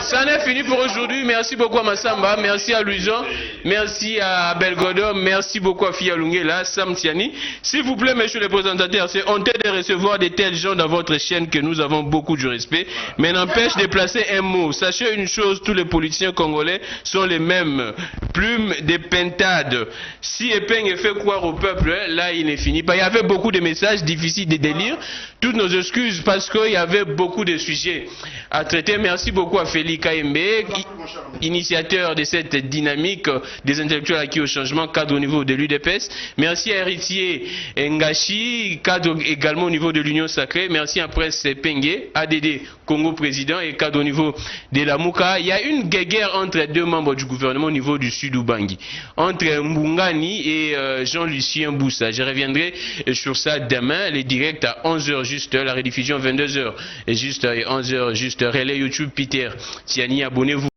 Ça en est fini pour aujourd'hui. Merci beaucoup à Massamba. Merci à Louison. Merci à Belgodo. Merci beaucoup à Fia Lungela, Sam Tiani. S'il vous plaît, messieurs les présentateurs, c'est honteux de recevoir de tels gens dans votre chaîne que nous avons beaucoup de respect. Mais n'empêche de placer un mot. Sachez une chose, tous les politiciens congolais sont les mêmes. Plume de pentades. Si Epeng fait croire au peuple, là il n'est fini pas. Il y avait beaucoup de messages difficiles de délire. Toutes nos excuses parce qu'il y avait beaucoup de sujets à traiter. Merci beaucoup à Félix Kaembe, initiateur de cette dynamique des intellectuels acquis au changement, cadre au niveau de l'UDPS. Merci à Héritier Ngashi, cadre également au niveau de l'Union Sacrée. Merci à Prince Pengue, ADD Congo président et cadre au niveau de la Mouka. Il y a une guerre entre deux membres du gouvernement au niveau du Sud Ubangi, entre Mbungani et Jean-Lucien Boussa. Je reviendrai sur ça demain, les directs à 11h juste, la rediffusion 22h et juste 11h juste, relais YouTube Peter Tiani, abonnez-vous.